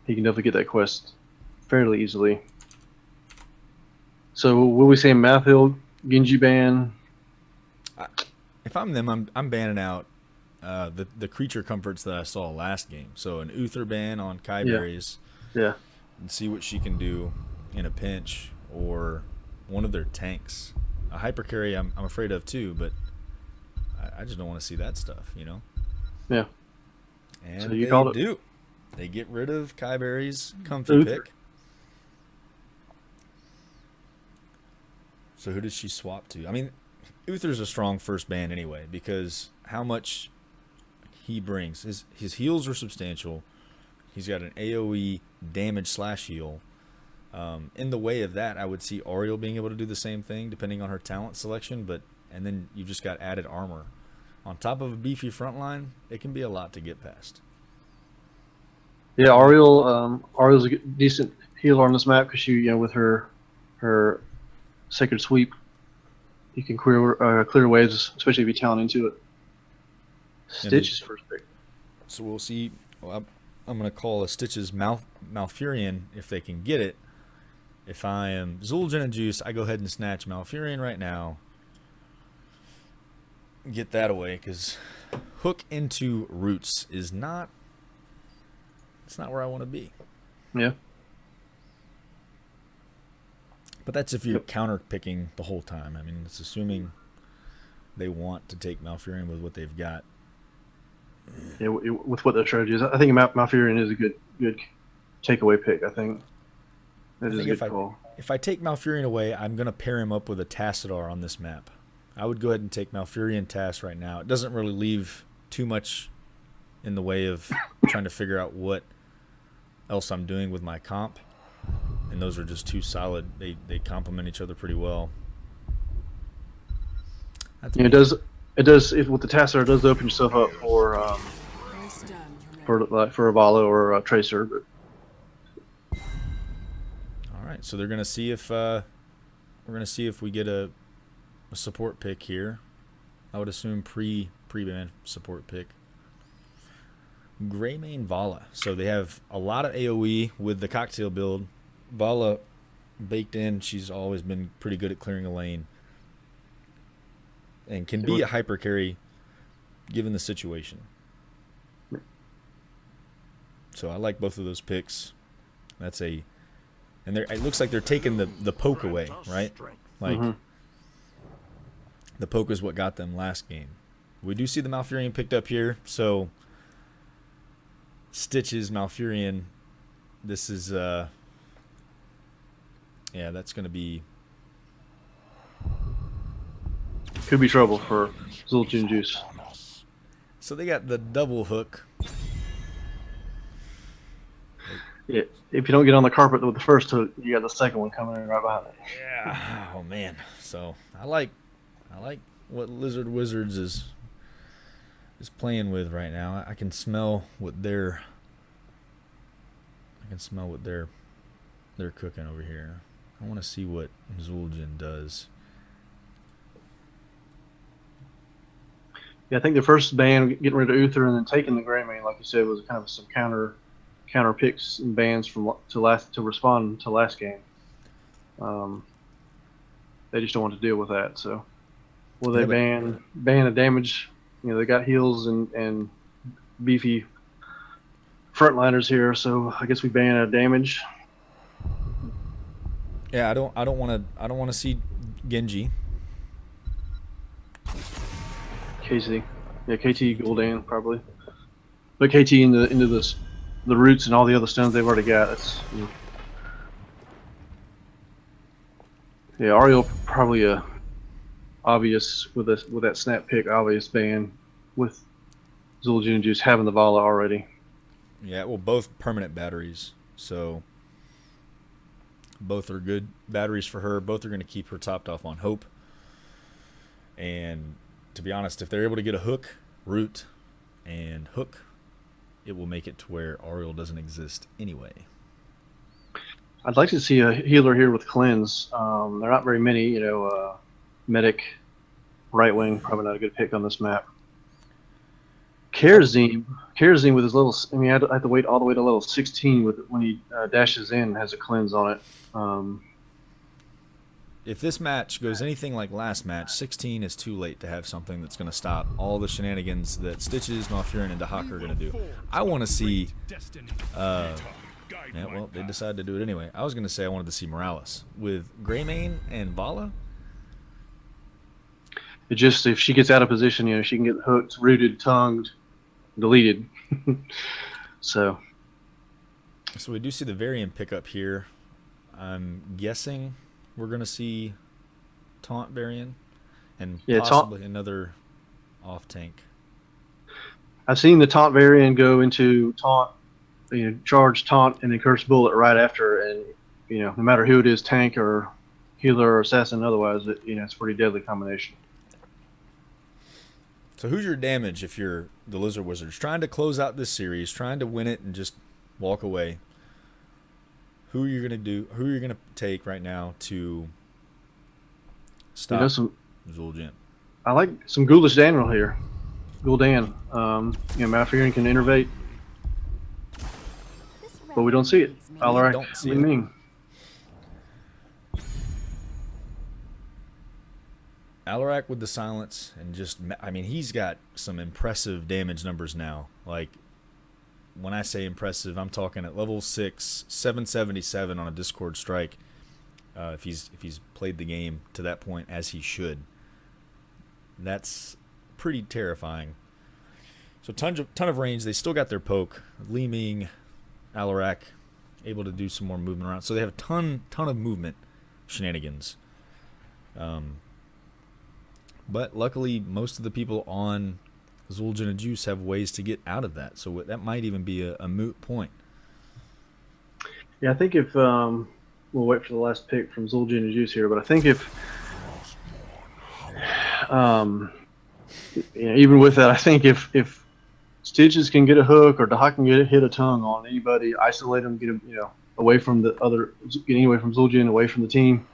he can definitely get that quest fairly easily. So, will we say Mathil, Genji ban? If I'm them, I'm banning out the creature comforts that I saw last game. So an Uther ban on Kyberries, Yeah. and see what she can do in a pinch, or one of their tanks. A hypercarry I'm afraid of too, but I just don't want to see that stuff, you know? Yeah. And So you they called it. do. They get rid of Kyberry's comfy Uther. pick. So who does she swap to? I mean, Uther's a strong first ban anyway, because how much he brings. His heals are substantial. He's got an AoE damage / heal. In the way of that, I would see Ariel being able to do the same thing, depending on her talent selection. And then you've just got added armor. On top of a beefy front line, it can be a lot to get past. Yeah, Ariel's a decent healer on this map because she, with her sacred sweep, you can clear waves, especially if you talent into it. Stitch is first pick. So we'll see. Well, I'm going to call a Stitch's Malfurion if they can get it. If I am Zul'jin and Juice, I go ahead and snatch Malfurion right now. Get that away, because hook into roots is not. It's not where I want to be. Yeah. But that's if you're counter picking the whole time. I mean, it's assuming they want to take Malfurion with what they've got. Yeah, with what their strategy is, I think Malfurion is a good takeaway pick. I think that is a good call. If I take Malfurion away, I'm going to pair him up with a Tassadar on this map. I would go ahead and take Malfurion Tass right now. It doesn't really leave too much in the way of trying to figure out what else I'm doing with my comp. And those are just too solid. They complement each other pretty well. It does. With the Tassadar, it does open yourself up for a Valo or a Tracer. But all right, so they're gonna see if we get a support pick here. I would assume pre-ban support pick. Greymane Vala. So they have a lot of AoE with the cocktail build. Vala baked in. She's always been pretty good at clearing a lane. And can be a hyper carry given the situation. So I like both of those picks. And it looks like they're taking the poke away, right? Like the poke is what got them last game. We do see the Malfurion picked up here, so Stitch's Malfurion. This is that's going to be. Could be trouble for Zul'jin Juice. So they got the double hook. Yeah, if you don't get on the carpet with the first hook, you got the second one coming in right behind it. Yeah. Oh man. So I like what Lizard Wizards is playing with right now. I can smell what they're cooking over here. I want to see what Zul'jin does. Yeah, I think the first ban, getting rid of Uther and then taking the Greymane, like you said, was kind of some counter picks and bans to respond to last game. They just don't want to deal with that. So, they ban a damage? They got heals and beefy frontliners here. So I guess we ban a damage. Yeah, I don't want to see Genji. KT, Gul'dan probably, but KT into the roots and all the other stones they've already got. Ariel probably a obvious with that snap pick, obvious ban with Zul'jin Juice having the Vala already. Yeah, well, both permanent batteries, so both are good batteries for her. Both are going to keep her topped off on hope. And to be honest, if they're able to get a hook, root, and hook, it will make it to where Ariel doesn't exist anyway. I'd like to see a healer here with cleanse. There are not very many, medic, right wing, probably not a good pick on this map. Kerazim with his level, I have to wait all the way to level 16 when he dashes in, has a cleanse on it. If this match goes anything like last match, 16 is too late to have something that's going to stop all the shenanigans that Stitches, Malfurion, and Dahak are going to do. I want to see... yeah, well, they decided to do it anyway. I was going to say I wanted to see Morales. With Greymane and Vala... It just, if she gets out of position, she can get hooked, rooted, tongued, deleted. So we do see the Varian pickup here. I'm guessing we're going to see Taunt Varian and possibly another off-tank. I've seen the Taunt Varian go into Taunt, charge, Taunt, and then Curse Bullet right after, and, no matter who it is, tank or healer or assassin, otherwise, it's a pretty deadly combination. So who's your damage if you're the Lizard Wizards? Trying to close out this series, trying to win it and just walk away. Who are you gonna do? Who are you gonna take right now to stop Zul'jin? I like some Ghoulish Daniel here. Gul'dan. Malfurion can innervate, but we don't see it. Alarak, Li Ming. Alarak with the silence and he's got some impressive damage numbers now. Like, when I say impressive, I'm talking at level 6, 777 on a Discord strike. If he's played the game to that point as he should, that's pretty terrifying. So ton of range. They still got their poke. Li Ming, Alarak, able to do some more movement around. So they have a ton of movement shenanigans. But luckily, most of the people on Zul'jin and Juice have ways to get out of that. So that might even be a moot point. Yeah, I think if we'll wait for the last pick from Zul'jin and Juice here, but I think if even with that, I think if Stitches can get a hook or Dahak can hit a tongue on anybody, isolate them, get them away from the other, getting away from Zul'jin, away from the team,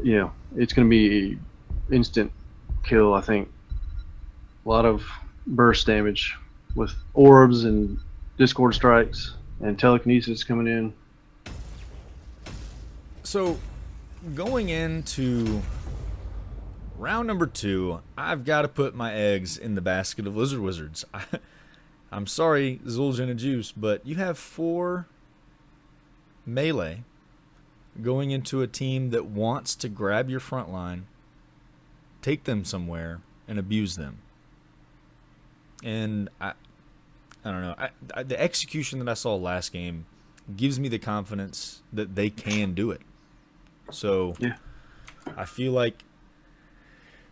it's going to be instant kill. I think a lot of burst damage with orbs and Discord strikes and telekinesis coming in. So going into round number 2, I've got to put my eggs in the basket of Lizard Wizards. I'm sorry, Zul'jin and Juice, but you have 4 melee going into a team that wants to grab your front line, take them somewhere, and abuse them. And I don't know. The execution that I saw last game gives me the confidence that they can do it. So yeah. I feel like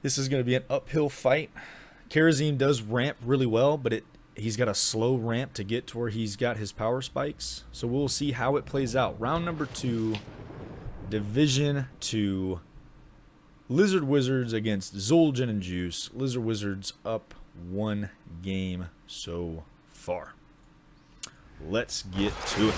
this is going to be an uphill fight. Kerazim does ramp really well, but he's got a slow ramp to get to where he's got his power spikes. So we'll see how it plays out. Round number 2, Division 2. Lizard Wizards against Zul'jin and Juice. Lizard Wizards up 1 game so far. Let's get to it.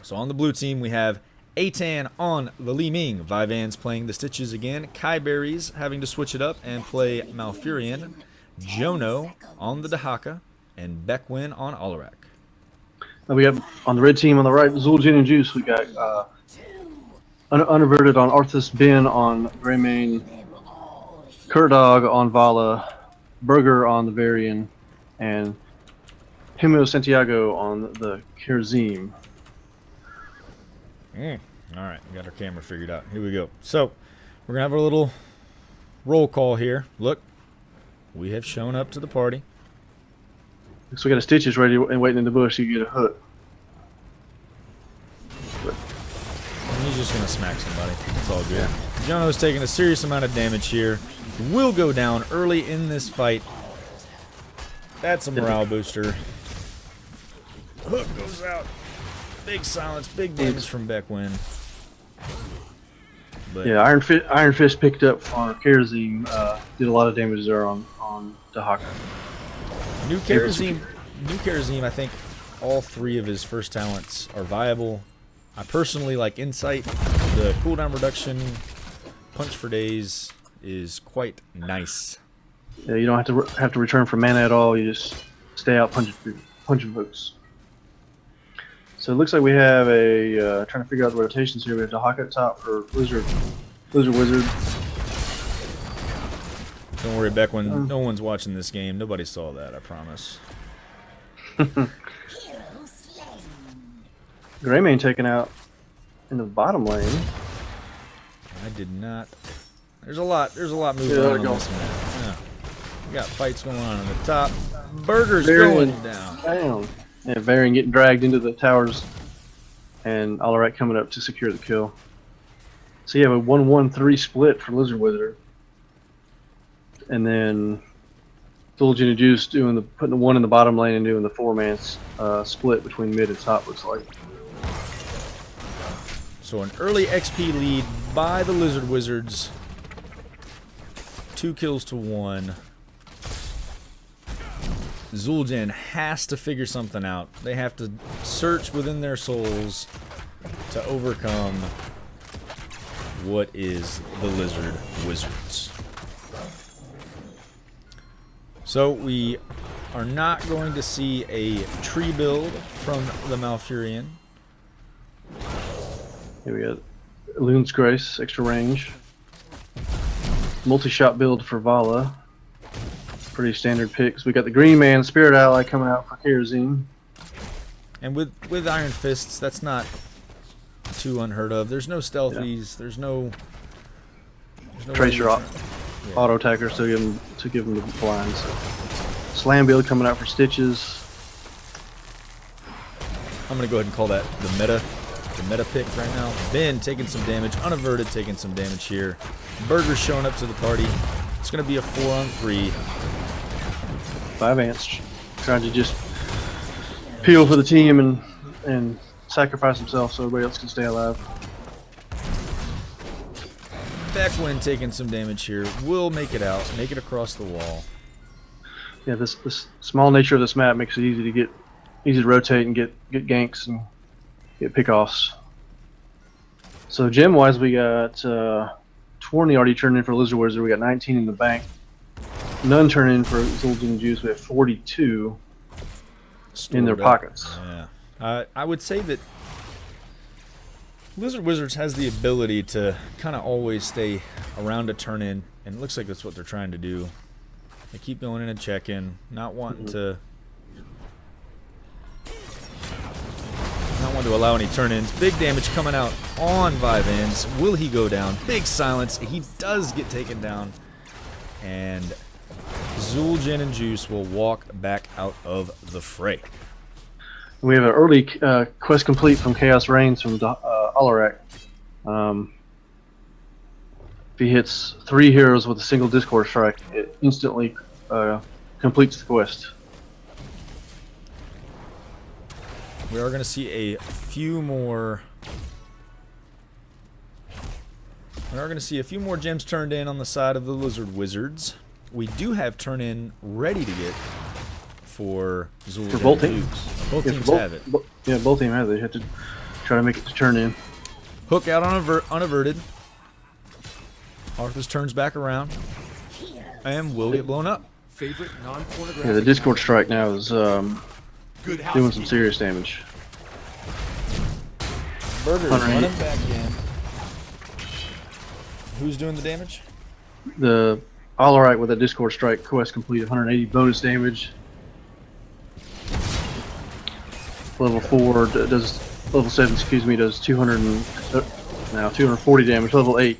So on the blue team, we have Atan on the Li Ming. Vivan's playing the Stitches again. Kaiberry's having to switch it up and play Malfurion. Jono on the Dahaka. And Beckwin on Alarak. We have on the red team on the right, Zul'jin and Juice. We got Unaverted on Arthas Ben on Greymane. Kurdog on Vala. Burger on the Varian. And Himio Santiago on the Kerazim. Alright, we got our camera figured out. Here we go. So, we're going to have a little roll call here. Look, we have shown up to the party. So we got a Stitches ready and waiting in the bush. You get a hook. He's just going to smack somebody. It's all good. Jono's taking a serious amount of damage here. Will go down early in this fight. That's a morale booster. Hook goes out. Big silence, big damage from Beckwin. But yeah, Iron Fist picked up on Kerazim. Did a lot of damage there on Dahaka. New Kerazim, I think, all 3 of his first talents are viable. I personally like Insight. The cooldown reduction, Punch for Days, is quite nice. Yeah, you don't have to return for mana at all. You just stay out punching folks. So it looks like we have a trying to figure out the rotations here. We have the Hawk up top for Lizard Wizard. Don't worry, Beckwin. No one's watching this game. Nobody saw that, I promise. Greymane taken out in the bottom lane. I did not. There's a lot moving on this map. Yeah. We got fights going on the top. Burger's going down. Yeah, Varian getting dragged into the towers, and Alarak coming up to secure the kill. So you have a 1-1-3 split for Lizard Wizard, and then Zul'jin and Juice putting the 1 in the bottom lane and doing the 4-man split between mid and top. Looks like. So an early XP lead by the Lizard Wizards. 2 kills to 1. Zul'jin has to figure something out. They have to search within their souls to overcome what is the Lizard Wizards. So we are not going to see a tree build from the Malfurion. Here we got Loon's Grace, extra range. Multi-shot build for Vala. Pretty standard picks. We got the Green Man Spirit Ally coming out for Kerosene. And with Iron Fists, that's not too unheard of. There's no stealthies. Yeah. There's no Tracer auto attackers to give them the blinds. So. Slam build coming out for Stitches. I'm gonna go ahead and call that the meta pick right now. Ben taking some damage, Unaverted taking some damage here. Burger's showing up to the party. It's gonna be a 4-on-3. 5 ants trying to just peel for the team and sacrifice himself so everybody else can stay alive. Beckwin taking some damage here. Will make it out, make it across the wall. Yeah, this small nature of this map makes it easy to rotate and get ganks and get pickoffs. So gem wise, we got 20 already turned in for Lizard Wizard. We got 19 in the bank. None turned in for Zul'jin and Juice. We have 42 in their pockets. Yeah, I would say that Lizard Wizards has the ability to kind of always stay around a turn in, and it looks like that's what they're trying to do. They keep going in and check-in, not wanting to allow any turn-ins. Big damage coming out on Vivans. Will he go down? Big silence. He does get taken down, and Zul'jin and Juice will walk back out of the fray. We have an early quest complete from Chaos Reigns from Alarak. If he hits 3 heroes with a single Discord strike, it instantly completes the quest. We are going to see a few more. We are going to see a few more gems turned in on the side of the Lizard Wizards. We do have turn in ready to get for Zul'jin. For both teams. Both teams have it. Yeah, both teams have it. They have to try to make it to turn in. Hook out on unaverted. Arthas turns back around and will get blown up. Favorite non-pornographic. Yeah, the Discord strike now is doing some serious damage. Burger's running back in. Who's doing the damage? The Alright with a Discord strike quest complete, 180 bonus damage. Level 4 does level 7, excuse me, does 240 damage. Level 8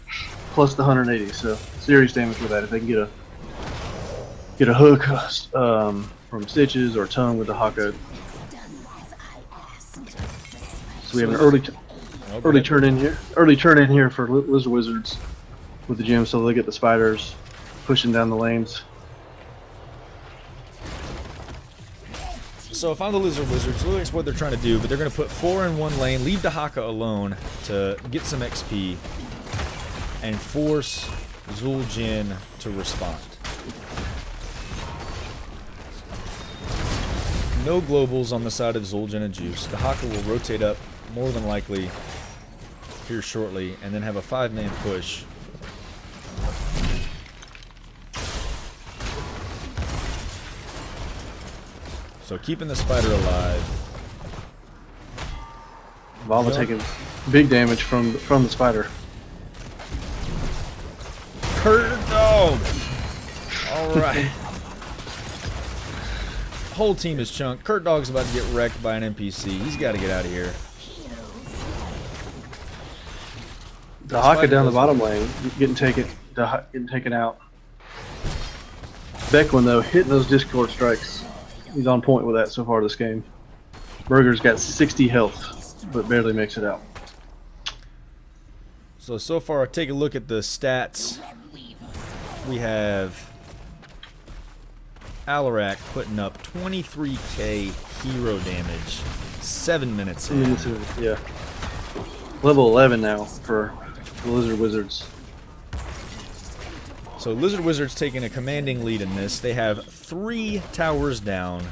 plus the 180, so serious damage with that. If they can get a hook from Stitches or tongue with the Haka. So we have an early turn in here. Early turn in here for Lizard Wizards with the gem, so they get the spiders pushing down the lanes. So if I'm the Lizard Wizards, that's what they're trying to do, but they're going to put 4 in one lane, leave the Haka alone to get some XP, and force Zul'jin to respond. no globals on the side of Zul'jin and Juice. The Haka will rotate up more than likely here shortly and then have a 5-man push. So keeping the spider alive. Valva taking big damage from the spider. Kurt Dog! Alright. Whole team is chunked. Kurt Dog's about to get wrecked by an NPC. He's got to get out of here. The Haka down the bottom lane, getting taken out. Beckwin, though, hitting those Discord strikes. He's on point with that so far this game. Burger's got 60 health, but barely makes it out. So far, take a look at the stats. We have Alarak putting up 23k hero damage, 7 minutes in. Yeah. Level 11 now for the Lizard Wizards. So Lizard Wizards taking a commanding lead in this. They have 3 towers down,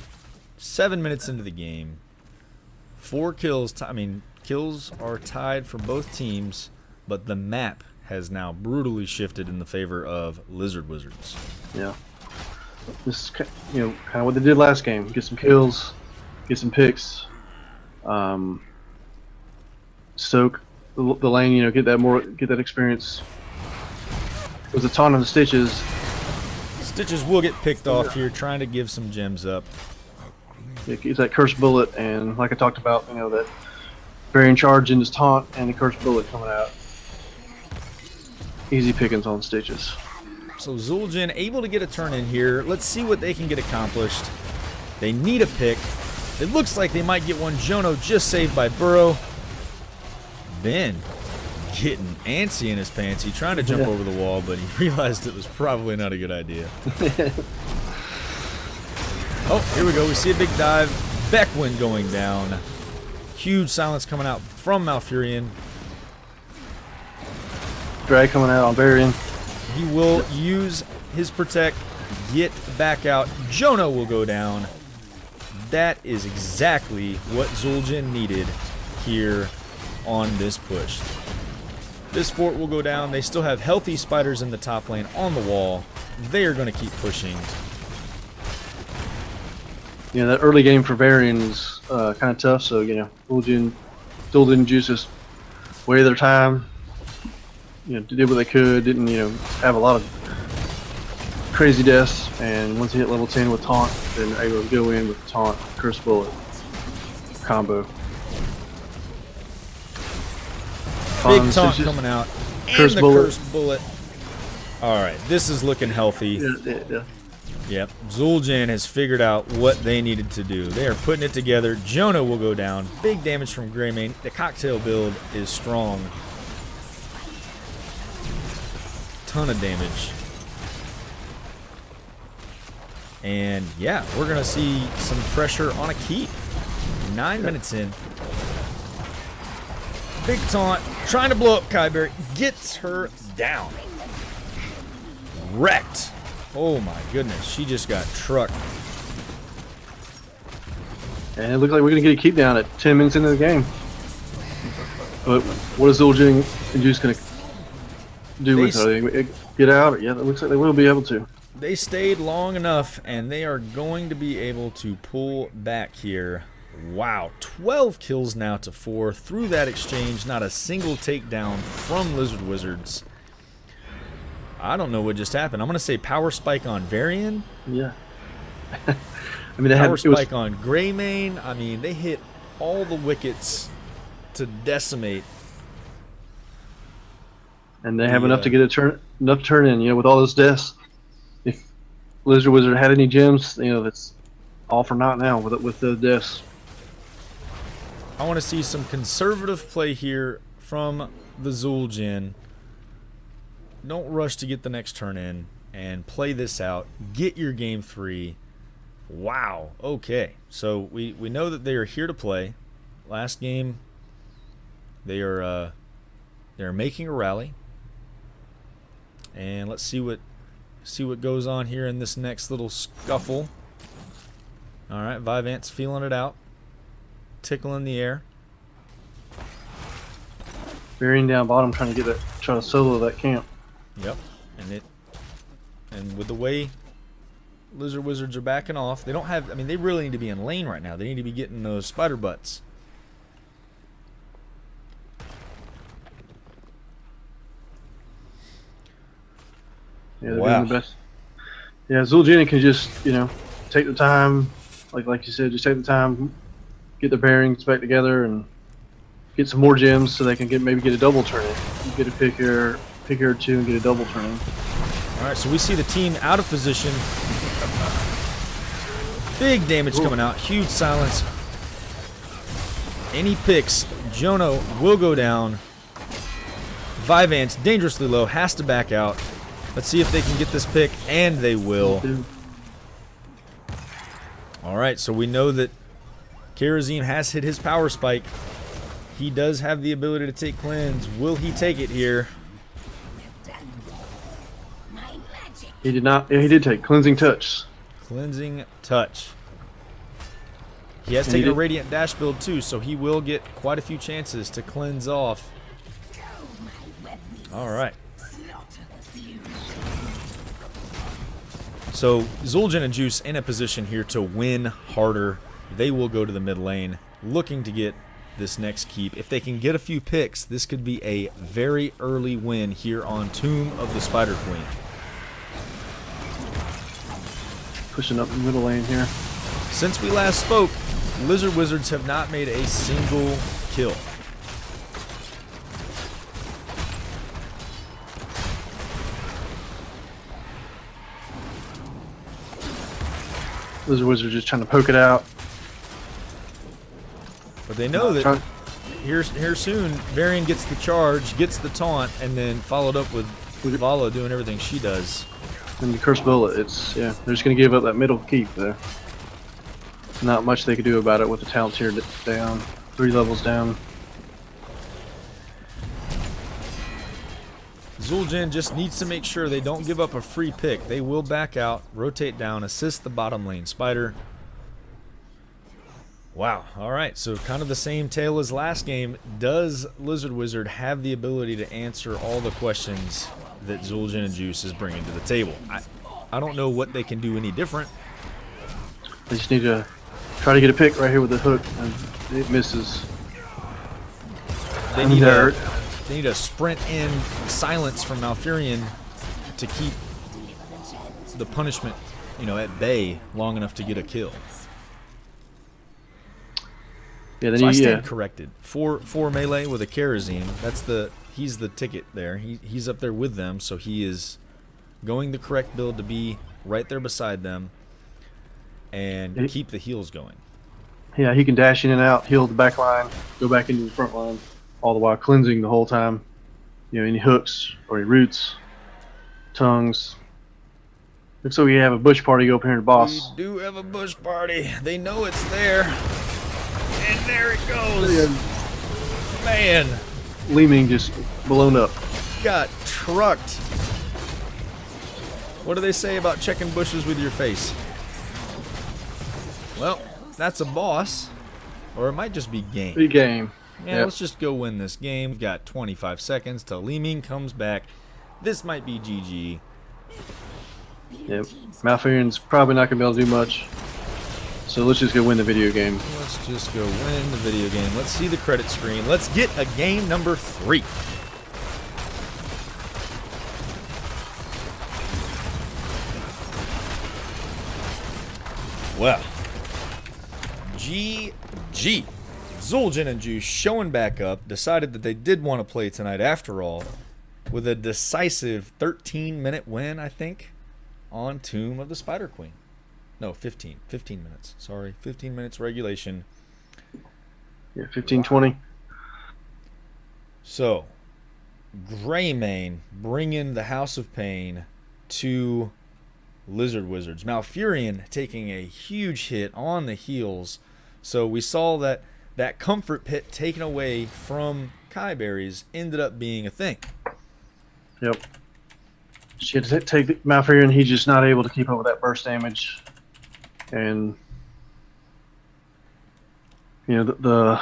7 minutes into the game. 4 kills. Kills are tied for both teams, but the map has now brutally shifted in the favor of Lizard Wizards. Yeah. This is kind of what they did last game. Get some kills, get some picks, soak the lane. Get that experience. With a ton of the Stitches. Stitches will get picked off here, trying to give some gems up. It's that cursed bullet, and like I talked about, that Varian charge in his taunt and the cursed bullet coming out. Easy pickings on Stitches. So Zul'jin able to get a turn in here. Let's see what they can get accomplished. They need a pick. It looks like they might get one. Jono just saved by Burrow. Ben getting antsy in his pantsy, trying to jump over the wall, but he realized it was probably not a good idea. Oh, here we go. We see a big dive. Beckwin going down. Huge silence coming out from Malfurion. Drag coming out on Varian. He will use his protect, get back out. Jono will go down. That is exactly what Zul'jin needed here on this push. This fort will go down. They still have healthy spiders in the top lane on the wall. They are going to keep pushing. That early game for Varian is kind of tough. So Zul'jin and Juice just waited their time. Did what they could. Didn't have a lot of crazy deaths. And once he hit level 10 with taunt, then able to go in with the taunt, curse bullet combo. Big taunt coming out. Curse and the bullet. curse bullet. Alright, this is looking healthy. Yeah. Yep. Zul'jin has figured out what they needed to do. They are putting it together. Jono will go down. Big damage from Greymane. The cocktail build is strong. Ton of damage. And yeah, we're going to see some pressure on a keep. 9 minutes in. Big taunt, trying to blow up Kyber, gets her down. Wrecked. Oh my goodness, she just got trucked. And it looks like we're going to get a keep down at 10 minutes into the game. But what is Zul'jin and Juice going to do with it? Are they get out? Yeah, it looks like they will be able to. They stayed long enough, and they are going to be able to pull back here. Wow, 12 kills now to 4 through that exchange. Not a single takedown from Lizard Wizards. I don't know what just happened. I'm going to say power spike on Varian. Yeah. Power spike on Greymane. They hit all the wickets to decimate. And they have enough to get enough turn in. With all those deaths, if Lizard Wizard had any gems, that's all for naught now with the deaths. I want to see some conservative play here from the Zul'jin. Don't rush to get the next turn in and play this out. Get your game 3. Wow. Okay. So we know that they are here to play. Last game, they're making a rally. And let's see what goes on here in this next little scuffle. All right, Vivant's feeling it out. Tickling the air. Burying down bottom, trying to solo that camp. Yep. And with the way Lizard Wizards are backing off, they don't have, I mean, they really need to be in lane right now. They need to be getting those spider butts. Yeah, they're Wow. doing the best. Yeah, Zul'jin can just, take the time, like you said, just take the time, get their bearings back together, and get some more gems so they can maybe get a double turn. Get a pick here or two, and get a double turn. All right, so we see the team out of position. Big damage coming out. Huge silence. Any picks, Jono will go down. Vivant's dangerously low, has to back out. Let's see if they can get this pick, and they will. All right, so we know that Kerosene has hit his power spike. He does have the ability to take cleanse. Will he take it here? He did not. Yeah, he did take cleansing touch. Cleansing touch. He has And taken he a did- Radiant Dash build too, so he will get quite a few chances to cleanse off. All right. So Zul'jin and Juice in a position here to win harder. They will go to the mid lane, looking to get this next keep. If they can get a few picks, this could be a very early win here on Tomb of the Spider Queen. Pushing up the middle lane here. Since we last spoke, Lizard Wizards have not made a single kill. Lizard Wizard just trying to poke it out. But they know that Trying- here soon, Varian gets the charge, gets the taunt, and then followed up with Vala doing everything she does. And the Curse Bullet, they're just going to give up that middle keep there. Not much they could do about it with the Talon's down, 3 levels down. Zul'jin just needs to make sure they don't give up a free pick. They will back out, rotate down, assist the bottom lane spider. Wow, alright, so kind of the same tale as last game. Does Lizard Wizard have the ability to answer all the questions that Zul'jin and Juice is bringing to the table? I don't know what they can do any different. They just need to try to get a pick right here with the hook, and it misses. They need a sprint in silence from Malfurion to keep the punishment, at bay long enough to get a kill. Yeah, then So I you, stand corrected. Four melee with a kerosene. He's the ticket there. He's up there with them, so he is going the correct build to be right there beside them and keep the heals going. yeah, he can dash in and out, heal the back line, go back into the front line, all the while cleansing the whole time. Any hooks or any roots, tongues. Looks like we have a bush party up here in the boss. We do have a bush party. They know it's there. And there it goes. Man, Li Ming just blown up. got trucked. What do they say about checking bushes with your face? Well, that's a boss. Or it might just be game. Big game. Yeah, Yep. let's just go win this game. We've got 25 seconds till Li Ming comes back. This might be GG. Yep. Malfurion's probably not going to be able to do much. So let's just go win the video game. Let's just go win the video game. Let's see the credit screen. Let's get a game number 3. Well, GG. Zul'jin and Juice showing back up, decided that they did want to play tonight after all, with a decisive 13-minute win, I think, on Tomb of the Spider Queen. No, 15 minutes. Sorry, 15 minutes regulation. Yeah, 15-20. So, Greymane bringing the House of Pain to Lizard Wizards. Malfurion taking a huge hit on the heels. So we saw that comfort pit taken away from Kyberries ended up being a thing. Yep. She had to take the Malfurion. He's just not able to keep up with that burst damage. And You know, the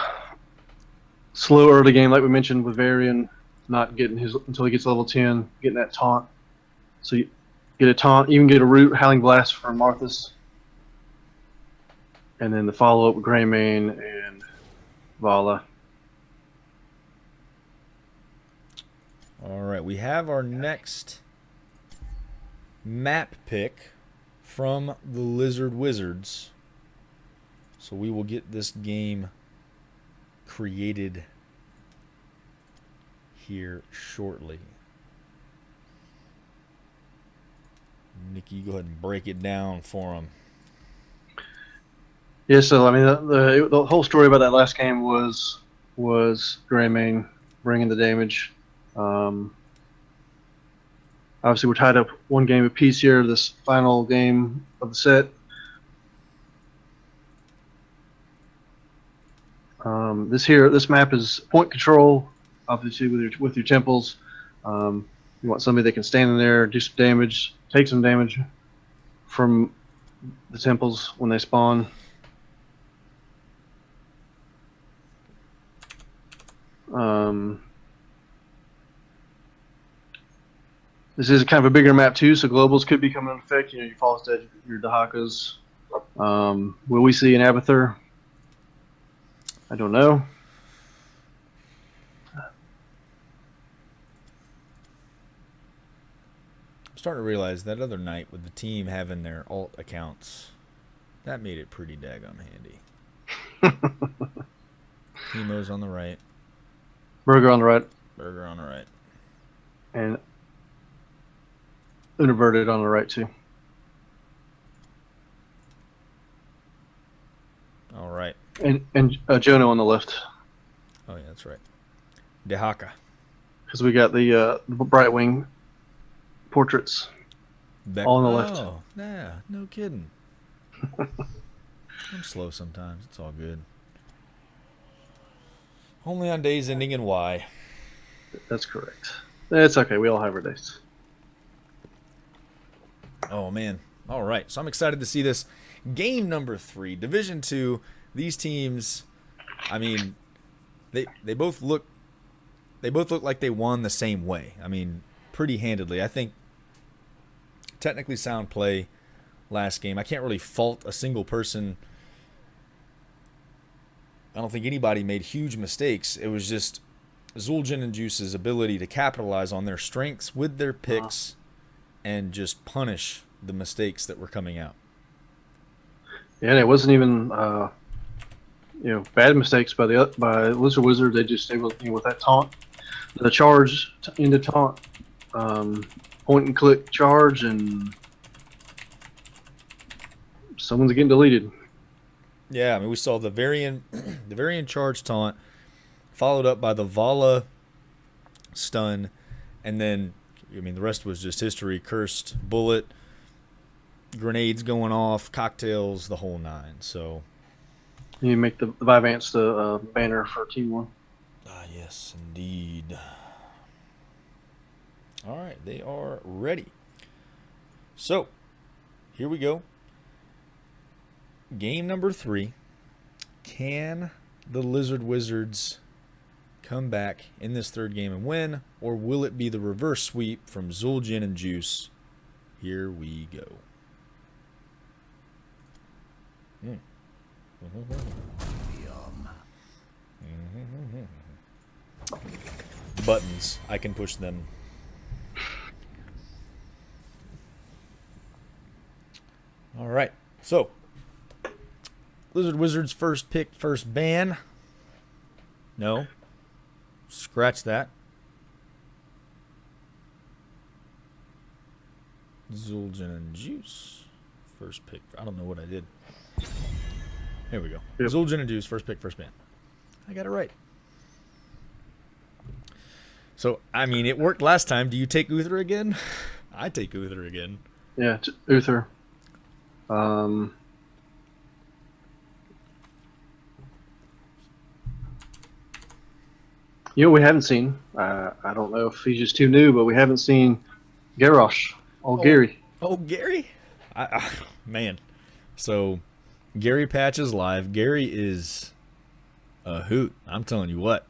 slow early game, like we mentioned, with Varian not getting his until he gets level 10, getting that taunt. So you get a taunt, even get a root Howling Blast from Marthas. And then the follow up with Greymane and Vala. All right, we have our next map pick from the Lizard Wizards. So we will get this game created here shortly. Nikki, go ahead and break it down for them. Yeah, so I mean, the whole story about that last game was Greymane bringing the damage. Obviously, we're tied up one game apiece here. This final game of the set. This map is point control, obviously with your temples. You want somebody that can stand in there, do some damage, take some damage from the temples when they spawn. This is kind of a bigger map too, so globals could become in effect. You know, your False Dead, your Dahakas. Will we see an Abathur? I don't know. I'm starting to realize that other night with the team having their alt accounts, that made it pretty daggum handy. Temo's on the right. Burger on the right. Burger on the right. And Inverted on the right too. All right. And Jono on the left. Oh, yeah, that's right. Dehaka. Because we got the Brightwing portraits all on the left. Oh, yeah, no kidding. I'm slow sometimes. It's all good. Only on days ending in Y. That's correct. It's okay. We all have our days. Oh, man. All right. So I'm excited to see this. Game number 3, Division 2. These teams, I mean, they both look like they won the same way. I mean, pretty handedly. I think technically sound play last game. I can't really fault a single person. I don't think anybody made huge mistakes. It was just Zul'jin and Juice's ability to capitalize on their strengths with their picks and just punish the mistakes that were coming out. Yeah, and it wasn't even bad mistakes by Lizard Wizard. They just with that taunt, the charge into taunt, point and click charge, and someone's getting deleted. Yeah, I mean, we saw the Varian charge taunt, followed up by the Vala stun, and then, I mean, the rest was just history. Cursed bullet, grenades going off, cocktails, the whole 9. So you make the Vivance the banner for Team 1. Ah, yes, indeed. All right, they are ready. So, here we go. Game number 3. Can the Lizard Wizards come back in this third game and win, or will it be the reverse sweep from Zul'jin and Juice? Here we go. Buttons, I can push them. All right, so Lizard Wizards first pick, first ban. No, scratch that. Zul'jin and Juice first pick. I don't know what I did. Here we go. Yep. Zul'jin and Juice first pick, first ban. I got it right. So, I mean, it worked last time. Do you take Uther again? I take Uther again. Yeah, Uther. We haven't seen. I don't know if he's just too new, but we haven't seen Garrosh. Gary. Oh, Gary? Man. So, Gary Patch is live. Gary is a hoot. I'm telling you what.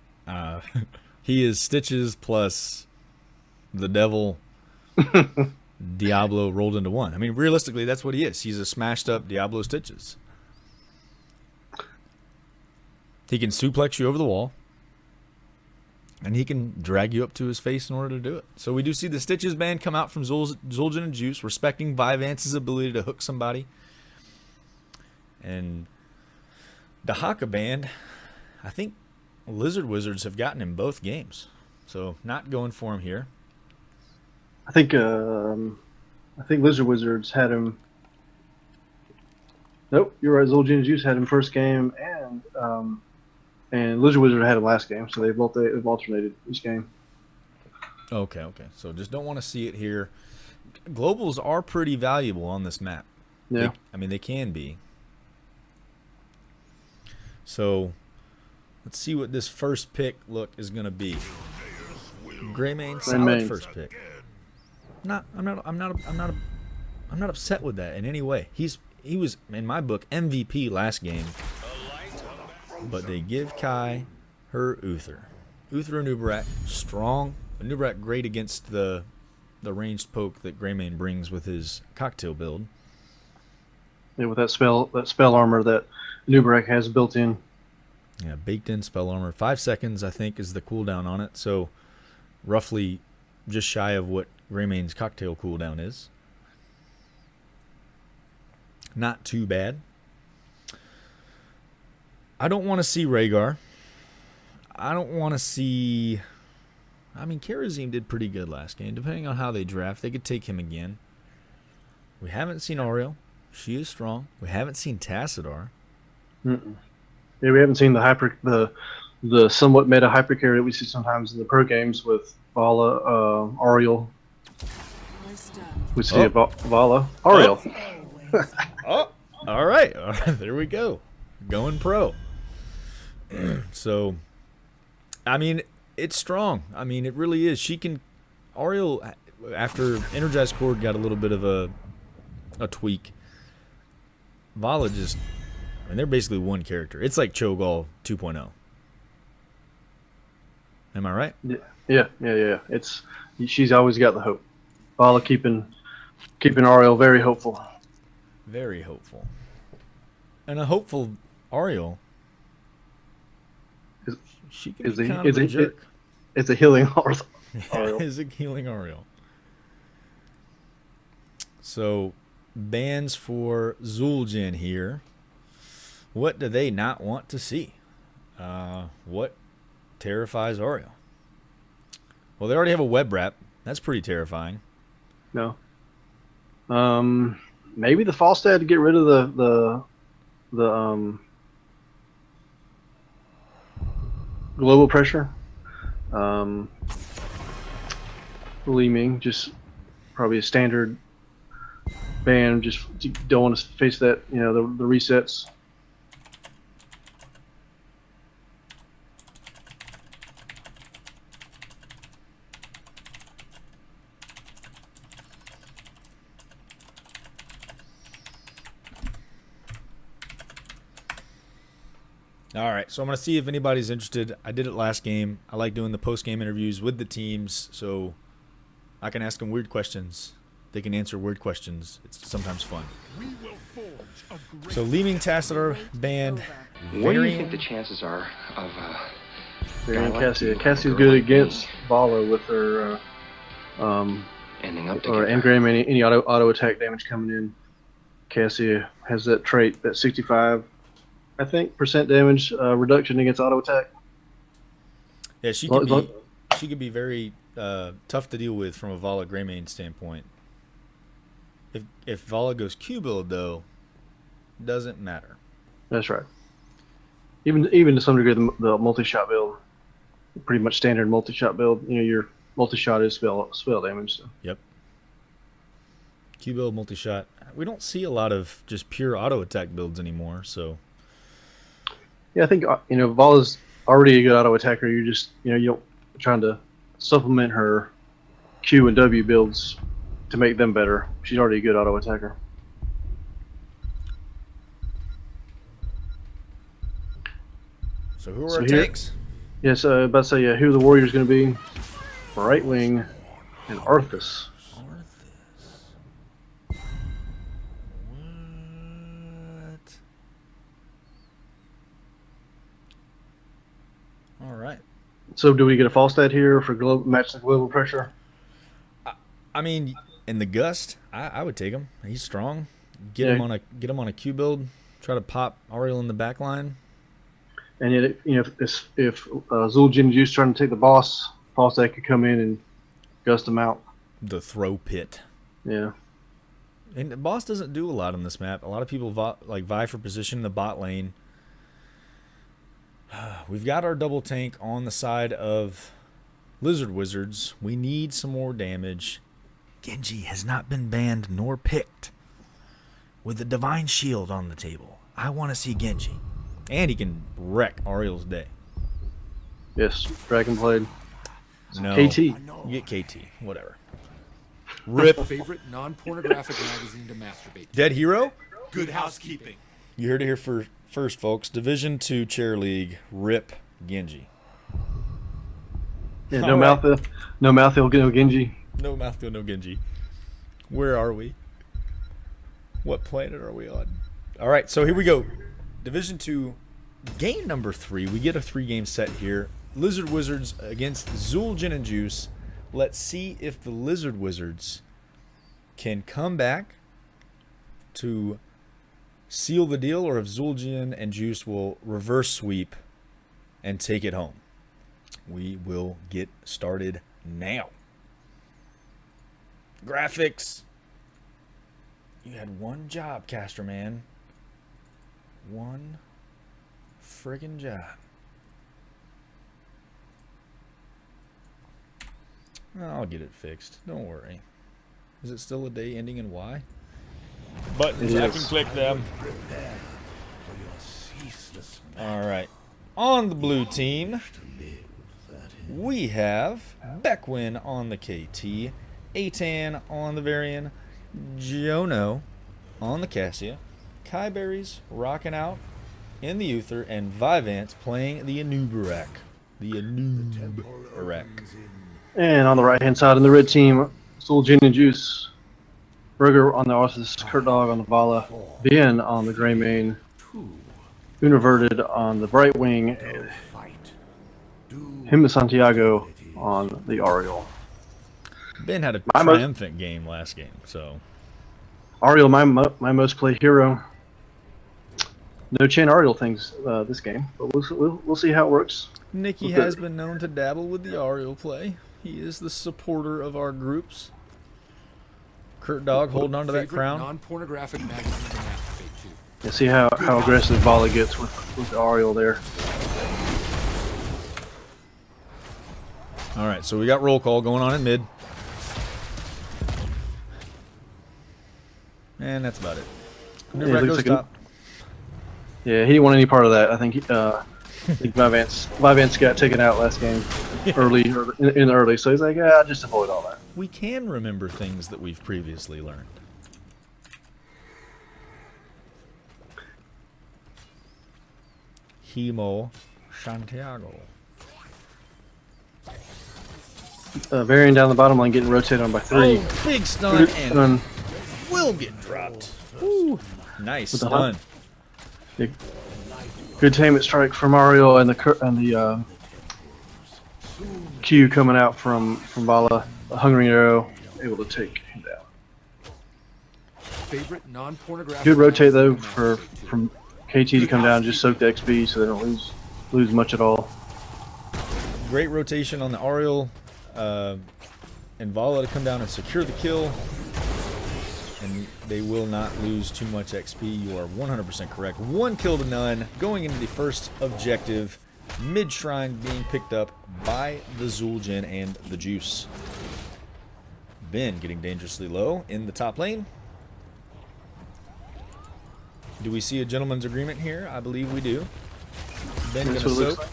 He is Stitches plus the devil Diablo rolled into one. I mean, realistically, that's what he is. He's a smashed up Diablo Stitches. He can suplex you over the wall, and he can drag you up to his face in order to do it. So we do see the Stitches band come out from Zul'jin and Juice, respecting Vyvance's ability to hook somebody. And the Haka band, I think Lizard Wizards have gotten in both games. So not going for him here. I think Lizard Wizards had him. Nope, you're right. Zul'jin and Juice had him first game, and Lizard Wizard had him last game. So they've alternated each game. Okay. So just don't want to see it here. Globals are pretty valuable on this map. Yeah. They can be. So let's see what this first pick look is going to be. Greymane, solid first pick. I'm not upset with that in any way. He was in my book MVP last game. But they give Kai her Uther. Uther and Uberak strong. Uberak great against the ranged poke that Greymane brings with his cocktail build. Yeah, with that spell armor that Uberak has built in. Yeah, baked in spell armor. 5 seconds, I think, is the cooldown on it. So roughly just shy of what Greymane's cocktail cooldown is. Not too bad. I don't want to see Rhaegar. I don't want to see... Karazim did pretty good last game. Depending on how they draft, they could take him again. We haven't seen Ariel. She is strong. We haven't seen Tassadar. Mm-mm. Yeah, we haven't seen the somewhat meta hyper carry that we see sometimes in the pro games with Vala, Ariel. We see Vala, Ariel. Oh, all right. There we go. Going pro. So, it's strong. It really is. She can... Ariel, after Energized Cord got a little bit of a tweak, Vala just... they're basically one character. It's like Cho'Gall 2.0. Am I right? Yeah. She's always got the hope. Vala keeping Ariel very hopeful. Very hopeful. And a hopeful Ariel... She can be kind of a jerk. It's a healing Ariel. Is a healing Ariel. So, bans for Zul'jin here. What do they not want to see? What terrifies Ariel? Well, they already have a web wrap. That's pretty terrifying. No. Maybe the Falstad to get rid of the global pressure. Gleaming, just probably a standard ban. Just don't want to face that, the resets. All right, so I'm going to see if anybody's interested. I did it last game. I like doing the post-game interviews with the teams, so I can ask them weird questions. They can answer weird questions. It's sometimes fun. So leaving Tassadar banned. What do you think the chances are of Cassia? Cassia's good against Vala with her ending up or engram any auto attack damage coming in. Cassia has that trait, that 65, I think, percent damage reduction against auto attack. Yeah, she could be very tough to deal with from a Vala Greymane standpoint. If Vala goes Q build though, doesn't matter. That's right. Even to some degree, the multi-shot build, pretty much standard multi-shot build. Your multi-shot is spell damage. So. Yep. Q build, multi-shot. We don't see a lot of just pure auto attack builds anymore. So. Yeah, I think Vala's already a good auto attacker. You're just you're trying to supplement her Q and W builds to make them better. She's already a good auto attacker. So who are So our here- tanks? Yes, about to say, yeah, who are the warriors going to be? Right Wing and Arthas. What? All right. So do we get a false stat here for match the global pressure? I mean, in the Gust, I would take him. He's strong. Get him on a Q build. Try to pop Ariel in the back line. And yet, if Zul'jin Juice trying to take the boss, false stat could come in and gust him out. The throw pit. Yeah. And the boss doesn't do a lot on this map. A lot of people vie for position in the bot lane. We've got our double tank on the side of Lizard Wizards. We need some more damage. Genji has not been banned nor picked. With the Divine Shield on the table, I want to see Genji. And he can wreck Ariel's day. Yes, Dragon Blade. No. KT. You get KT. Whatever. Rip. Favorite non-pornographic magazine to masturbate to. Dead Hero? Good housekeeping. You heard it here first, folks. Division 2 Chair League. Rip Genji. Yeah, All right. no mouthfeel, no Genji. No mouthfeel, no Genji. Where are we? What planet are we on? All right, so here we go. Division 2, game number 3. We get a 3-game set here. Lizard Wizards against Zul'jin and Juice. Let's see if the Lizard Wizards can come back to seal the deal, or if Zul'jin and Juice will reverse sweep and take it home. We will get started now. Graphics. You had one job, Caster Man. One friggin' job. I'll get it fixed. Don't worry. Is it still a day ending in Y? Buttons, I can click them. Alright. On the blue team, we have Beckwin on the KT, Atan on the Varian, Jono on the Cassia, Kyberries rocking out in the Uther, and Vivance playing the Anubarak. The Anubarak. And on the right-hand side, in the red team, Zul'jin and Juice. Burger on the Arthas, Kurt Dog on the Vala, Ben on the Grey Mane, Univerted on the Bright Wing, and him and Santiago on the Ariel. Ben had a My most- triumphant game last game, so Ariel, my most played hero. No chain Ariel things this game, but we'll see how it works. Nikki Okay. has been known to dabble with the Ariel play. He is the supporter of our groups. Kurt Dog holding on to that Favorite crown. non-pornographic magazine to masturbate to. Yeah, see how aggressive Vala gets with the Ariel there. All right, so we got roll call going on in mid. And that's about it. Yeah, Never looks goes like top. Yeah, he didn't want any part of that. I think Vivance got taken out last game early in the early, so he's like, yeah, I'll just avoid all that. We can remember things that we've previously learned. Himo Santiago. Varian down the bottom line, getting rotated on by 3. Oh, big stun and Stun. will get dropped. Ooh, nice With the stun. Yeah. Good tainment strike from Mario and the Q coming out from Vala. A hungry arrow able to take him down. Favorite non-pornographic. Good rotate though magazine to masturbate to. from KT to come down and just soak the XP so they don't lose much at all. Great rotation on the Ariel and Vala to come down and secure the kill. And they will not lose too much XP. You are 100% correct. 1 kill to none. Going into the first objective. Mid-shrine being picked up by the Zul'jin and the Juice. Ben getting dangerously low in the top lane. Do we see a gentleman's agreement here? I believe we do. Ben That's gonna what it looks soak. like.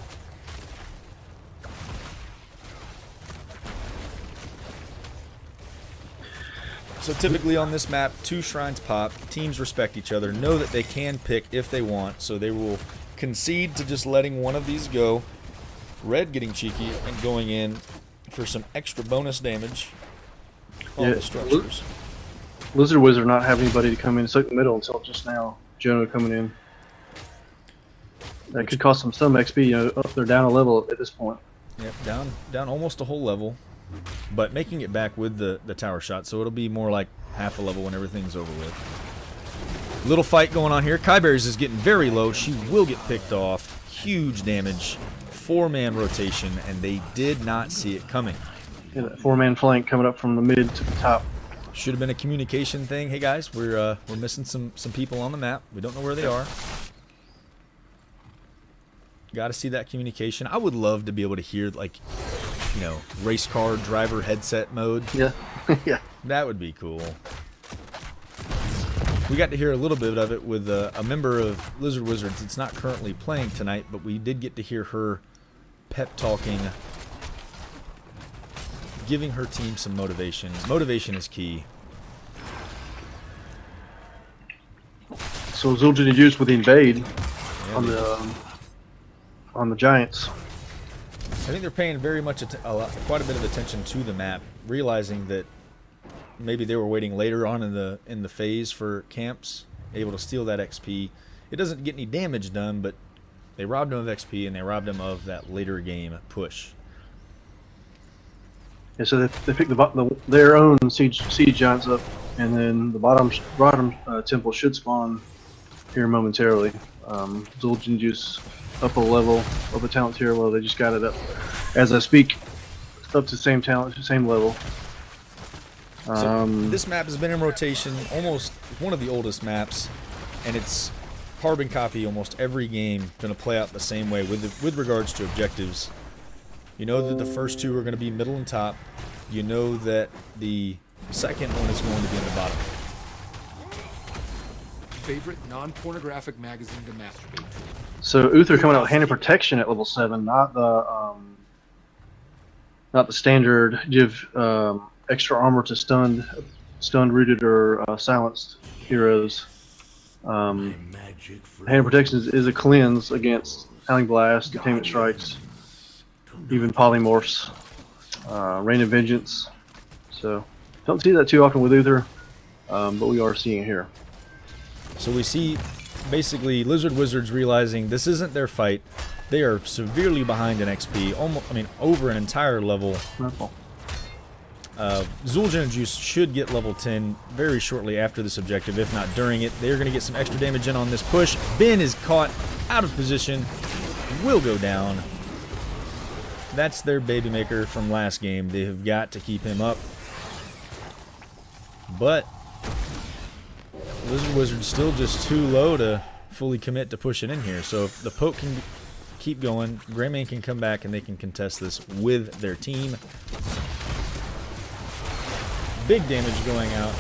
So typically on this map, 2 shrines pop, teams respect each other, know that they can pick if they want, so they will concede to just letting one of these go. Red getting cheeky and going in for some extra bonus damage on the structures. Lizard Wizard not having anybody to come in and soak the middle until just now. Jonah coming in. That could cost them some XP. You know, up they're down a level at this point. Yep, down almost a whole level, but making it back with the tower shot, so it'll be more like half a level when everything's over with. Little fight going on here. Kyberries is getting very low. She will get picked off. Huge damage. 4-man rotation, and they did not see it coming. Yeah, that 4-man flank coming up from the mid to the top. Should have been a communication thing. Hey guys, we're missing some people on the map. We don't know where they are. Got to see that communication. I would love to be able to hear, like, you know, race car driver headset mode. Yeah, yeah. That would be cool. We got to hear a little bit of it with a member of Lizard Wizards. It's not currently playing tonight, but we did get to hear her pep talking, giving her team some motivation. Motivation is key. So Zul'jin and Juice with the invade Yeah, on the Giants. I think they're paying very much quite a bit of attention to the map, realizing that maybe they were waiting later on in the phase for camps, able to steal that XP. It doesn't get any damage done, but they robbed him of XP and they robbed him of that later game push. Yeah, so they picked their own siege giants up, and then the bottom temple should spawn here momentarily. Zul'jin Juice up a level of the talent tier. Well, they just got it up as I speak, up to the same talent, same level. So this map has been in rotation, almost one of the oldest maps, and it's carbon copy almost every game, going to play out the same way with regards to objectives. You know that the first two are going to be middle and top. You know that the second one is going to be in the bottom. Favorite non-pornographic magazine to masturbate to. So Uther coming out with hand of protection at level 7, not the standard give extra armor to stunned, rooted, or silenced heroes. Hand of protection is a cleanse against Howling Blast, Containment Strikes, even polymorphs, Rain of Vengeance. So don't see that too often with Uther, but we are seeing it here. So we see basically Lizard Wizards realizing this isn't their fight. They are severely behind in XP, over an entire level. Zul'jin and Juice should get level 10 very shortly after this objective, if not during it. They're going to get some extra damage in on this push. Ben is caught out of position, will go down. That's their baby maker from last game. They have got to keep him up. But Lizard Wizard's still just too low to fully commit to pushing in here. So if the poke can keep going, Greyman can come back and they can contest this with their team. Big damage going out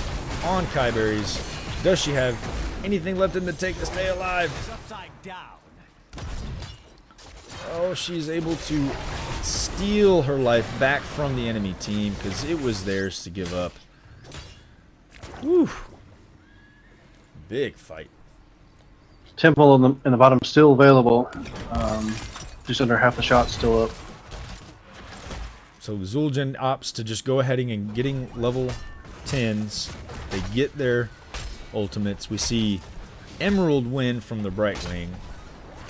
on Kyberries. Does she have anything left in the tank to stay alive? Oh, she's able to steal her life back from the enemy team because it was theirs to give up. Whew. Big fight. Temple in the bottom still available. Just under half the shot still up. So Zul'jin opts to just go ahead and getting level 10s. They get their ultimates. We see Emerald Wind from the Brightwing,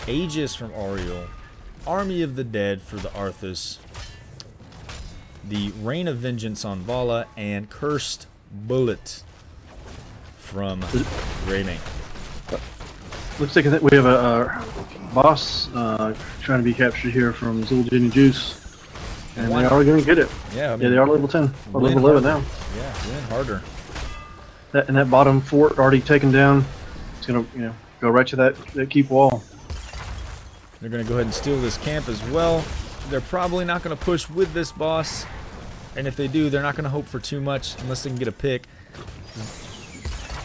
Aegis from Ariel, Army of the Dead for the Arthas, the Rain of Vengeance on Vala, and Cursed Bullet from Greymane. Looks like we have a boss trying to be captured here from Zul'jin and Juice. And they are going to get it. Yeah, they are level 10. Or level 11 now. Yeah, win harder. That bottom fort already taken down. It's going to go right to that keep wall. They're going to go ahead and steal this camp as well. They're probably not going to push with this boss. And if they do, they're not going to hope for too much unless they can get a pick.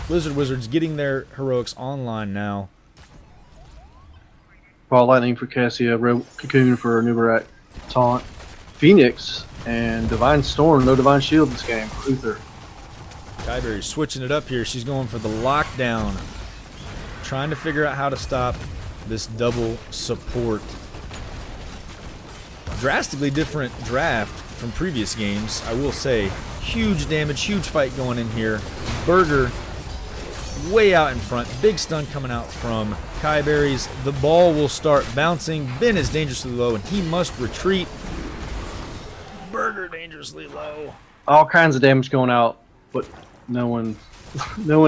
Lizard Wizards getting their heroics online now. Ball Lightning for Cassia, Cocoon for Nubarak, Taunt, Phoenix, and Divine Storm. No Divine Shield this game for Uther. Kyberry switching it up here. She's going for the lockdown. Trying to figure out how to stop this double support. Drastically different draft from previous games, I will say. Huge damage, huge fight going in here. Burger way out in front. Big stun coming out from Kyberries. The ball will start bouncing. Ben is dangerously low, and he must retreat. Burger dangerously low. All kinds of damage going out, but no one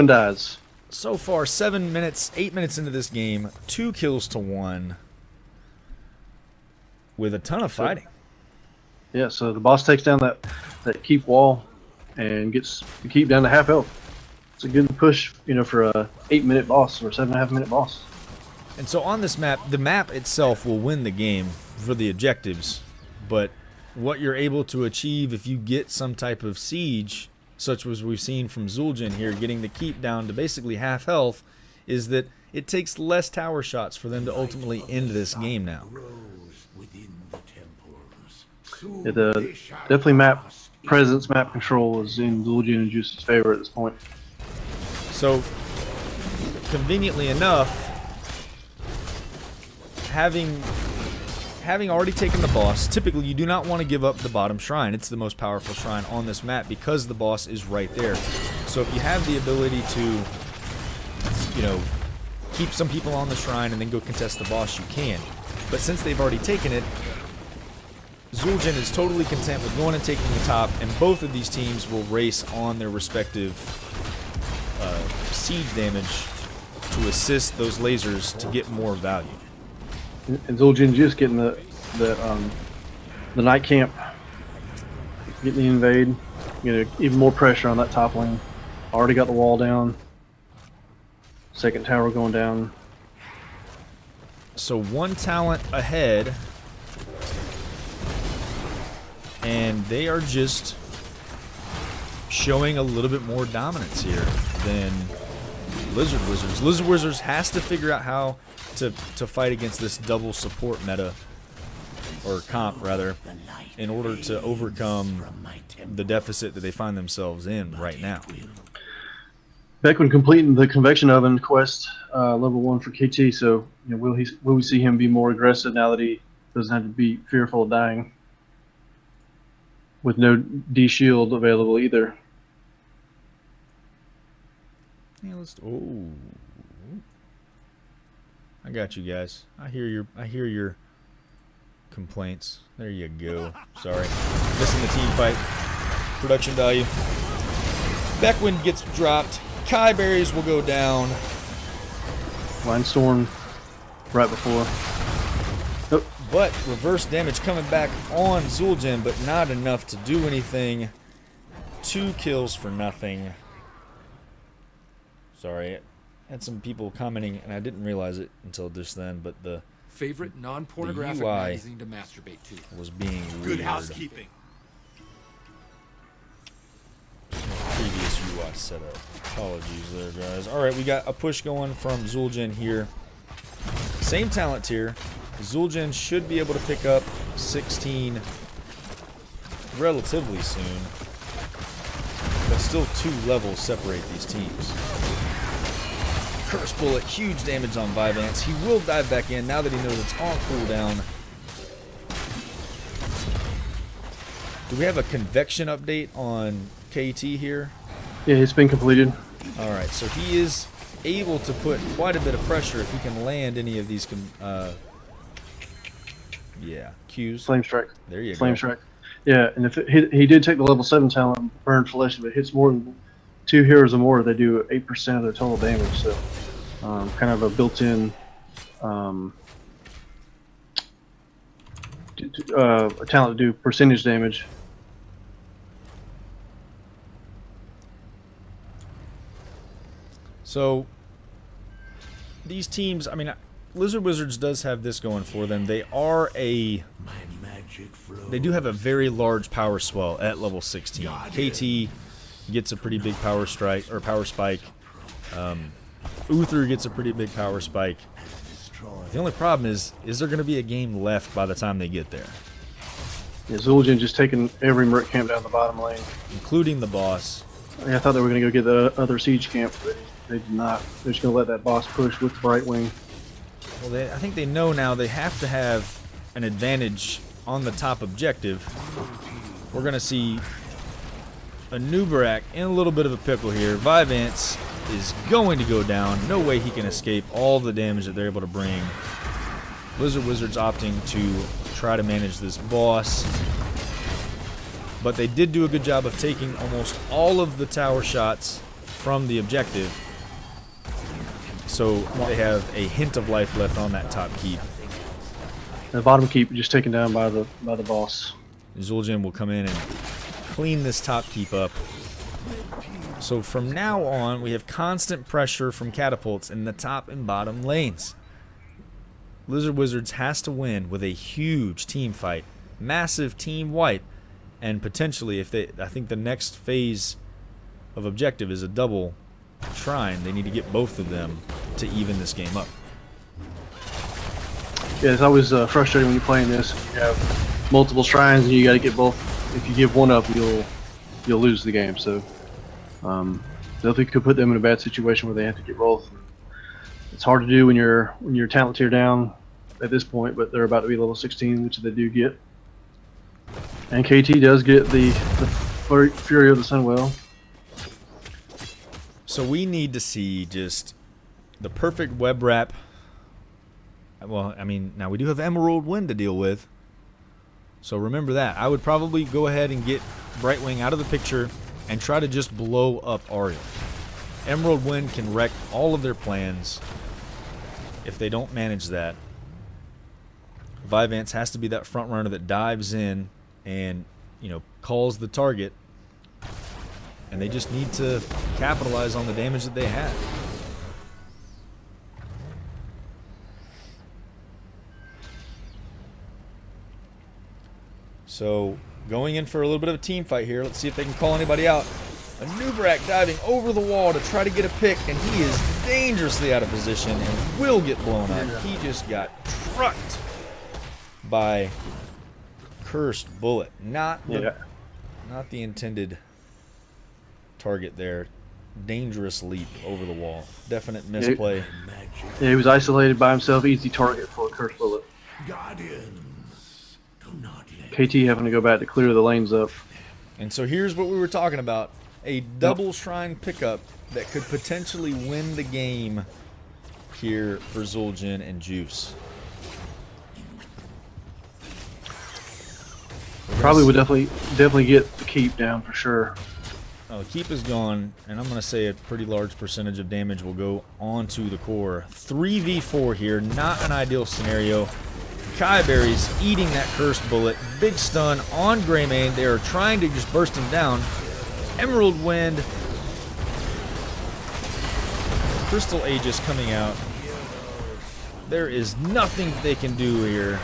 dies. So far, 7 minutes, 8 minutes into this game, 2 kills to 1. With a ton of fighting. Yeah, so the boss takes down that keep wall and gets the keep down to half health. It's a good push, for a 8-minute boss or 7.5-minute boss. And so on this map, the map itself will win the game for the objectives, but what you're able to achieve if you get some type of siege, such as we've seen from Zul'jin here, getting the keep down to basically half health, is that it takes less tower shots for them to ultimately end this game now. Yeah, definitely map presence, map control is in Zul'jin and Juice's favor at this point. So, conveniently enough, having already taken the boss, typically you do not want to give up the bottom shrine. It's the most powerful shrine on this map because the boss is right there. So if you have the ability to, keep some people on the shrine and then go contest the boss, you can. But since they've already taken it, Zul'jin is totally content with going and taking the top, and both of these teams will race on their respective siege damage to assist those lasers to get more value. And Zul'jin just getting the night camp, getting the invade, even more pressure on that top lane. Already got the wall down. Second tower going down. So one talent ahead, and they are just showing a little bit more dominance here than Lizard Wizards. Lizard Wizards has to figure out how to fight against this double support meta, or comp rather, in order to overcome the deficit that they find themselves in right now. Back when completing the convection oven quest, level 1 for KT, so will we see him be more aggressive now that he doesn't have to be fearful of dying? With no D shield available either. Yeah, oh, I got you guys. I hear your complaints. There you go. Sorry, missing the team fight. Production value. Beckwind gets dropped. Kyberries will go down. Windstorm right before. Oh. But reverse damage coming back on Zul'jin, but not enough to do anything. 2 kills for nothing. Sorry, I had some people commenting, and I didn't realize it until just then, but the favorite non-pornographic UI magazine to masturbate to was being Good weird. housekeeping. Previous UI setup. Apologies there, guys. Alright, we got a push going from Zul'jin here. Same talent tier. Zul'jin should be able to pick up 16 relatively soon. But still 2 levels separate these teams. Curse Bullet, huge damage on Vivance. He will dive back in now that he knows it's on cooldown. Do we have a convection update on KT here? Yeah, it's been completed. Alright, so he is able to put quite a bit of pressure if he can land any of these Qs. Flame Strike. There you go. Flame Strike. Yeah, and if he did take the level 7 talent, Burn Flesh, if it hits more than 2 heroes or more, they do 8% of their total damage. So, kind of a built-in a talent to do percentage damage. So these teams, I mean, Lizard Wizards does have this going for them. They do have a very large power swell at level 16. KT gets a pretty big power strike or power spike. Uther gets a pretty big power spike. The only problem is there going to be a game left by the time they get there? Yeah, Zul'jin just taking every Merc camp down the bottom lane, including the boss. Yeah, I thought they were going to go get the other siege camp, but they did not. They're just going to let that boss push with the Brightwing. Well, I think they know now they have to have an advantage on the top objective. We're going to see a Nubarak in a little bit of a pickle here. Vivance is going to go down. No way he can escape all the damage that they're able to bring. Blizzard Wizards opting to try to manage this boss. But they did do a good job of taking almost all of the tower shots from the objective. So they have a hint of life left on that top keep. The bottom keep just taken down by the boss. Zul'jin will come in and clean this top keep up. So from now on, we have constant pressure from catapults in the top and bottom lanes. Blizzard Wizards has to win with a huge team fight, massive team wipe, and potentially, I think the next phase of objective is a double shrine. They need to get both of them to even this game up. Yeah, it's always frustrating when you're playing this. You have multiple shrines and you got to get both. If you give one up, you'll lose the game. So definitely could put them in a bad situation where they have to get both. It's hard to do when you're talent tier down at this point, but they're about to be level 16, which they do get. And KT does get the Fury of the Sunwell. So we need to see just the perfect web wrap. Well, I mean, now we do have Emerald Wind to deal with. So remember that. I would probably go ahead and get Brightwing out of the picture and try to just blow up Ariel. Emerald Wind can wreck all of their plans if they don't manage that. Vivance has to be that front runner that dives in and, calls the target. And they just need to capitalize on the damage that they have. So, going in for a little bit of a team fight here. Let's see if they can call anybody out. A Nubarak diving over the wall to try to get a pick, and he is dangerously out of position and will get blown up. He just got trucked by Cursed Bullet. Not the intended target there. Dangerous leap over the wall. Definite misplay. Yeah, he was isolated by himself. Easy target for a Cursed Bullet. Guardians, do not let KT having to go back to clear the lanes up. And so here's what we were talking about. A double shrine pickup that could potentially win the game here for Zul'jin and Juice. Probably would definitely get the keep down for sure. The keep is gone, and I'm going to say a pretty large percentage of damage will go onto the core. 3v4 here, not an ideal scenario. Kaiberry's eating that Cursed Bullet. Big stun on Greymane. They are trying to just burst him down. Emerald Wind. Crystal Aegis coming out. There is nothing they can do here.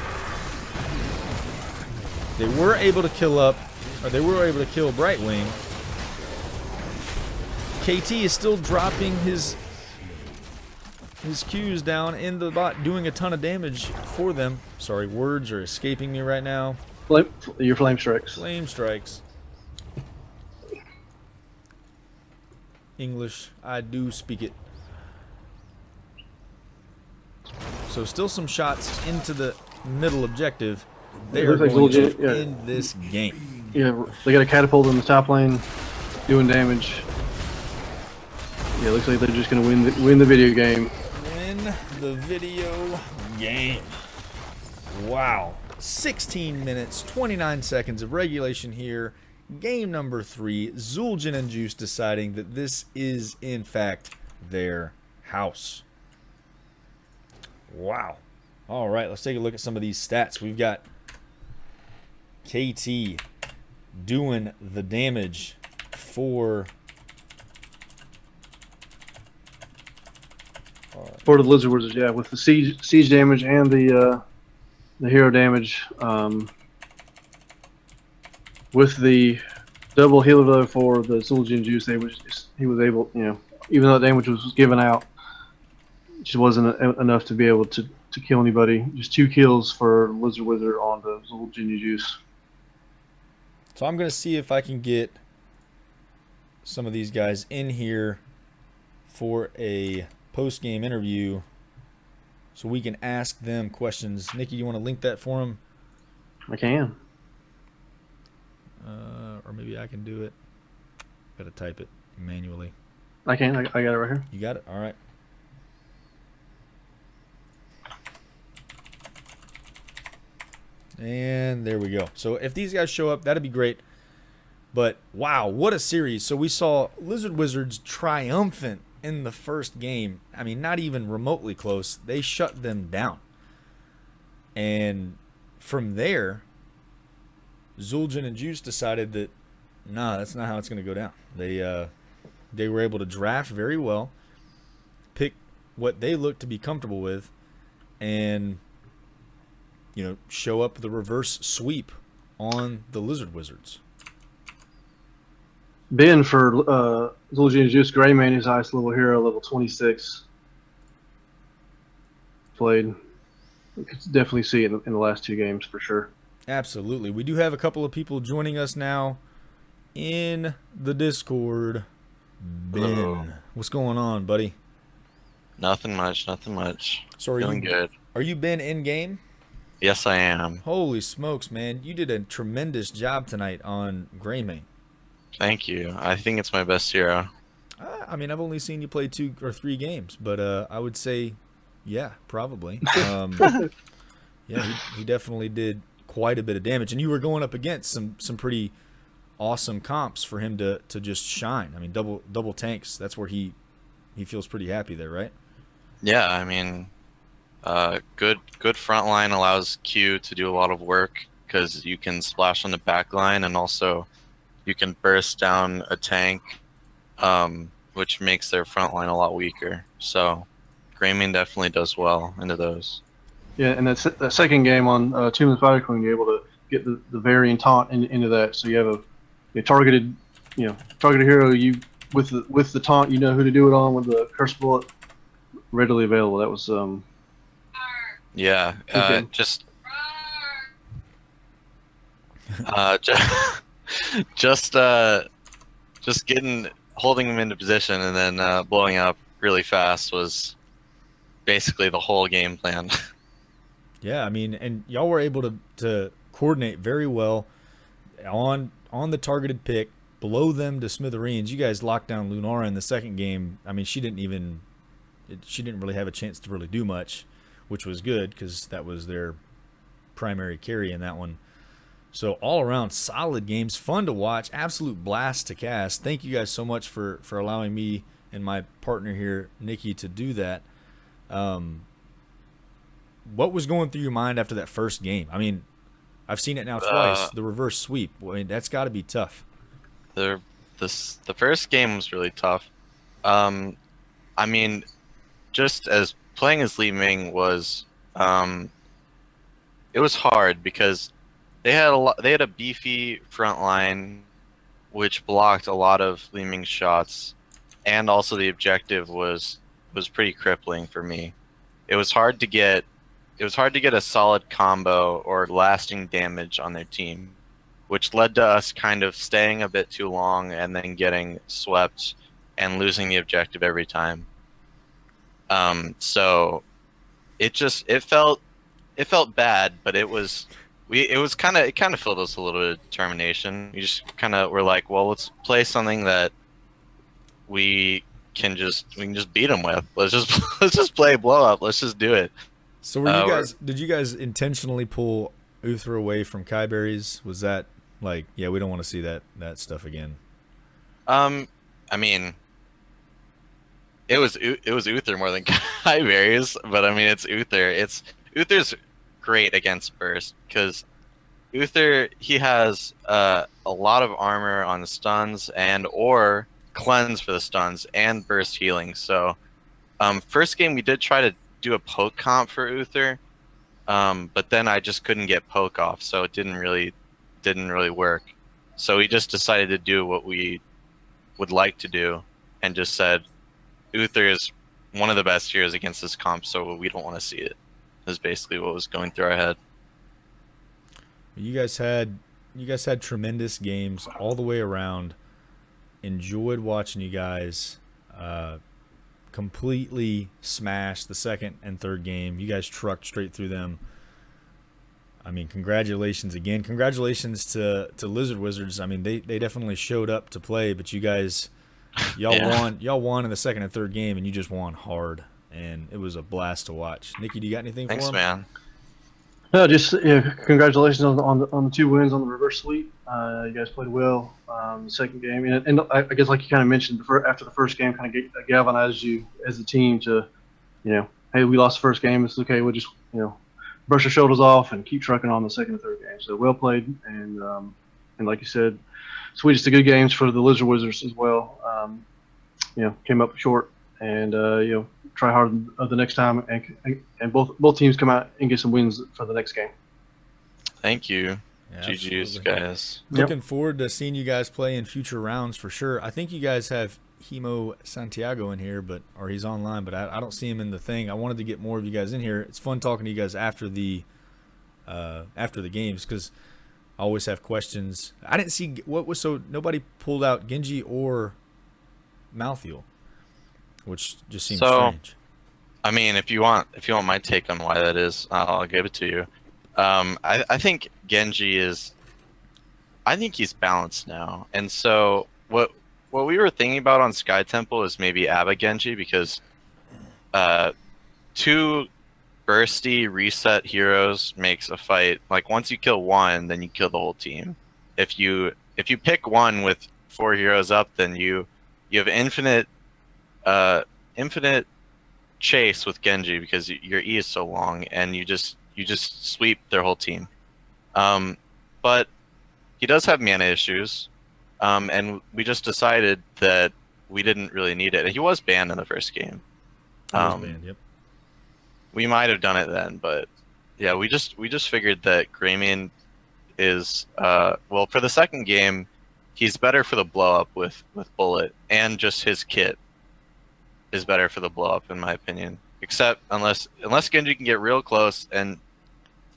They were able to kill Brightwing. KT is still dropping his Q's down in the bot, doing a ton of damage for them. Sorry, words are escaping me right now. Your flame strikes. Flame strikes. English, I do speak it. So still some shots into the middle objective. They are going to end this game. Yeah, they got a catapult in the top lane, doing damage. Yeah, looks like they're just going to win the video game. Win the video game. Wow. 16 minutes, 29 seconds of regulation here. Game number 3. Zul'jin and Juice deciding that this is, in fact, their house. Wow. All right, let's take a look at some of these stats. We've got KT doing the damage for For the Blizzard Wizards, yeah, with the siege damage and the hero damage, with the double healer for the Zul'jin Juice, he was able, even though the damage was given out, it just wasn't enough to be able to kill anybody. Just 2 kills for Blizzard Wizard on the Zul'jin Juice. So I'm going to see if I can get some of these guys in here for a post-game interview so we can ask them questions. Nikki, you want to link that for them? I can. Or maybe I can do it. Got to type it manually. I can. I got it right here. You got it? All right. And there we go. So if these guys show up, that'd be great. But wow, what a series. So we saw Lizard Wizards triumphant in the first game. I mean, not even remotely close. They shut them down. And from there, Zul'jin and Juice decided that, nah, that's not how it's going to go down. They were able to draft very well, pick what they looked to be comfortable with, and show up the reverse sweep on the Lizard Wizards. Ben for Zul'jin and Juice, Greymane, his highest level hero, level 26. Played. You could definitely see it in the last 2 games for sure. Absolutely. We do have a couple of people joining us now in the Discord. Ben, Hello. what's going on, buddy? Nothing much. So are Feeling good. Are you Ben in game? Yes, I am. Holy smokes, man! You did a tremendous job tonight on Greymane. Thank you. I think it's my best hero. I mean, I've only seen you play 2 or 3 games, but I would say, yeah, probably. Yeah, he definitely did quite a bit of damage, and you were going up against some pretty awesome comps for him to just shine. I mean, double tanks. That's where he feels pretty happy there, right? Yeah, I mean, good front line allows Q to do a lot of work because you can splash on the back line, and also you can burst down a tank, which makes their front line a lot weaker. So Greymane definitely does well into those. Yeah, and that second game on Tomb of the Fire Queen, you're able to get the varying taunt into that. So you have a targeted hero. You with the taunt, you know who to do it on with the curse bullet readily available. That was Yeah, okay. just just holding him into position and then blowing up really fast was basically the whole game plan. Yeah, I mean, and y'all were able to coordinate very well on the targeted pick, blow them to smithereens. You guys locked down Lunara in the second game. I mean, she didn't really have a chance to really do much, which was good because that was their primary carry in that one. So all around solid games, fun to watch, absolute blast to cast. Thank you guys so much for allowing me and my partner here, Nikki, to do that. What was going through your mind after that first game? I mean, I've seen it now twice. The reverse sweep. I mean, that's got to be tough. The first game was really tough. I mean, just as playing as Li Ming was, it was hard because they had a beefy front line, which blocked a lot of Li Ming's shots, and also the objective was pretty crippling for me. It was hard to get a solid combo or lasting damage on their team, which led to us kind of staying a bit too long and then getting swept and losing the objective every time. So it felt bad, but it kind of filled us a little bit of determination. We just kind of were like, well, let's play something that we can just beat them with. Let's just play blow up. Let's just do it. So did you guys intentionally pull Uther away from Kyberries? Was that like, yeah, we don't want to see that stuff again? I mean, it was Uther more than Kyberries, but I mean, it's Uther. Uther's great against burst because Uther, he has a lot of armor on the stuns or cleanse for the stuns and burst healing. So first game we did try to do a poke comp for Uther, but then I just couldn't get poke off, so it didn't really work. So we just decided to do what we would like to do and just said Uther is one of the best heroes against this comp, so we don't want to see it. Is basically what was going through our head. You guys had tremendous games all the way around. Enjoyed watching you guys completely smashed the second and third game. You guys trucked straight through them. I mean, congratulations again. Congratulations to Lizard Wizards. I mean, they definitely showed up to play, but y'all won in the second and third game, and you just won hard, and it was a blast to watch. Nikki, do you got anything Thanks, for him? man. No, just congratulations on the 2 wins on the reverse sweep. You guys played well the second game, and I guess like you kind of mentioned, after the first game, kind of galvanized you as a team to, hey, we lost the first game. It's okay. We'll just brush our shoulders off and keep trucking on the second and third game. So well played, and like you said, sweetest of good games for the Lizard Wizards as well. Came up short, and try hard the next time, and both teams come out and get some wins for the next game. Thank you. Yeah, GG's, absolutely. guys. Looking forward to seeing you guys play in future rounds for sure. I think you guys have Hemo Santiago in here, or he's online, but I don't see him in the thing. I wanted to get more of you guys in here. It's fun talking to you guys after the games, because I always have questions. I didn't see nobody pulled out Genji or Malthiel, which just seems strange. I mean, if you want my take on why that is, I'll give it to you. I think Genji I think he's balanced now, and so what we were thinking about on Sky Temple is maybe Abba Genji, because 2 bursty reset heroes makes a fight, like, once you kill one, then you kill the whole team. If you pick one with 4 heroes up, then you have infinite chase with Genji, because your E is so long, and you just sweep their whole team. But he does have mana issues, and we just decided that we didn't really need it. He was banned in the first game. He was banned, yep. We might have done it then, but yeah, we just figured that Greymane is well, for the second game, he's better for the blow up with Bullet, and just his kit is better for the blow up, in my opinion. Except unless Genji can get real close and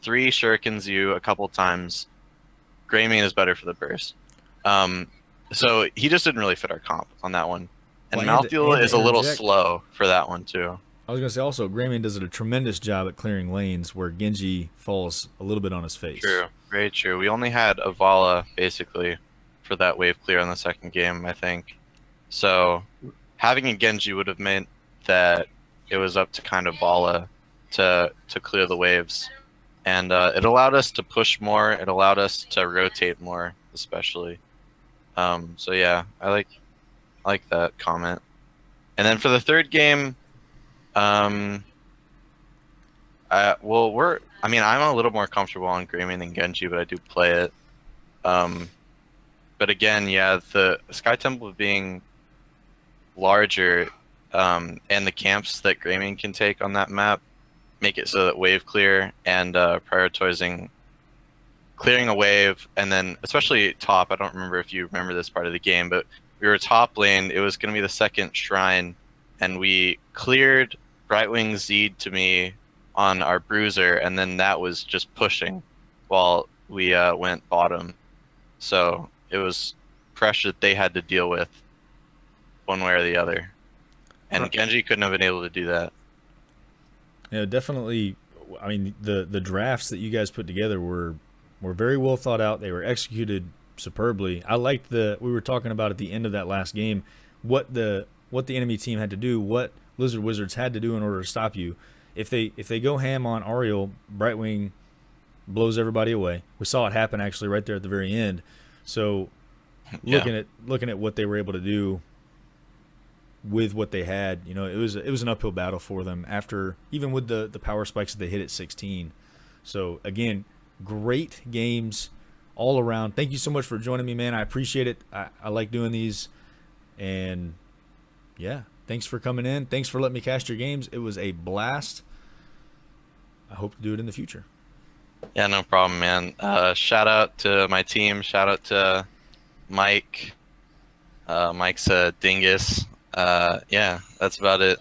3 shurikens you a couple times, Greymane is better for the burst. So he just didn't really fit our comp on that one. And Malthiel is a little slow for that one too. I was gonna say also, Greymane does a tremendous job at clearing lanes where Genji falls a little bit on his face. True, very true. We only had Avala basically for that wave clear on the second game, I think. So having a Genji would have meant that it was up to kind of Vala to clear the waves, and it allowed us to push more. It allowed us to rotate more, especially. So yeah, I like that comment. And then for the third game, I'm a little more comfortable on Greymane than Genji, but I do play it. But again, yeah, the Sky Temple being larger, and the camps that Greymane can take on that map make it so that wave clear and prioritizing clearing a wave, and then especially top. I don't remember if you remember this part of the game, but we were top lane. It was going to be the second shrine, and we cleared Brightwing Z'd to me on our bruiser, and then that was just pushing while we went bottom. So it was pressure that they had to deal with one way or the other. And Genji couldn't have been able to do that. Yeah, definitely. I mean, the drafts that you guys put together were very well thought out. They were executed superbly. I liked we were talking about at the end of that last game, what the enemy team had to do, what Lizard Wizards had to do in order to stop you. If they go ham on Ariel, Brightwing blows everybody away. We saw it happen actually right there at the very end. So looking at what they were able to do with what they had, it was an uphill battle for them after, even with the power spikes that they hit at 16. So again, great games all around. Thank you so much for joining me, man. I appreciate it. I like doing these, and yeah, thanks for coming in. Thanks for letting me cast your games. It was a blast. I hope to do it in the future. Yeah, no problem, man. Shout out to my team. Shout out to Mike. Mike's a dingus. Yeah, that's about it.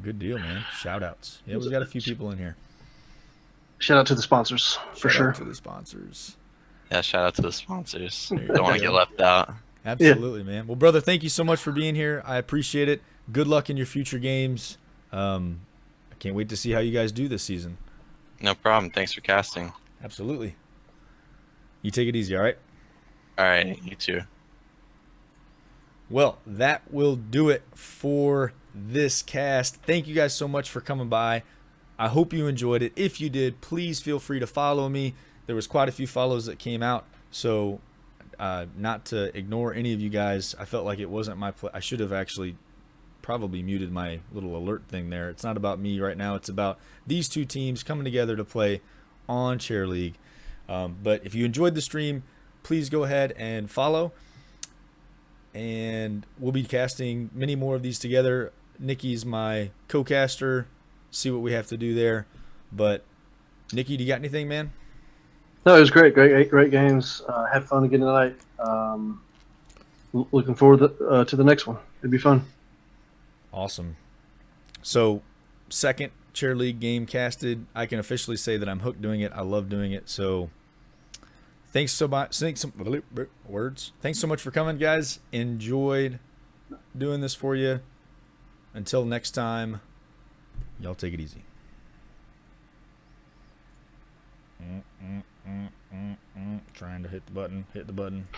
Good deal, man. Shout outs. Yeah, we've got a few people in here. Shout out to the sponsors, for sure. Shout out to the sponsors. Yeah, shout out to the sponsors. Don't want to get left out. Absolutely, man. Well, brother, thank you so much for being here. I appreciate it. good luck in your future games. I can't wait to see how you guys do this season. No problem. Thanks for casting. Absolutely. You take it easy, all right? All right, you too. Well, that will do it for this cast. Thank you guys so much for coming by. I hope you enjoyed it. If you did, please feel free to follow me. There was quite a few follows that came out, so not to ignore any of you guys. I felt like it wasn't my play. I should have actually probably muted my little alert thing there. It's not about me right now. It's about these two teams coming together to play on Chair League. But if you enjoyed the stream, please go ahead and follow. And we'll be casting many more of these together. Nikki's my co-caster. See what we have to do there. But Nikki, do you got anything, man? No, it was great games. Had fun again tonight. Looking forward to the next one. It'd be fun. Awesome. So, second Chair League game casted. I can officially say that I'm hooked doing it. I love doing it. So, thanks so much. Thanks so much for coming, guys. Enjoyed doing this for you. Until next time, y'all take it easy. Trying to hit the button. Hit the button.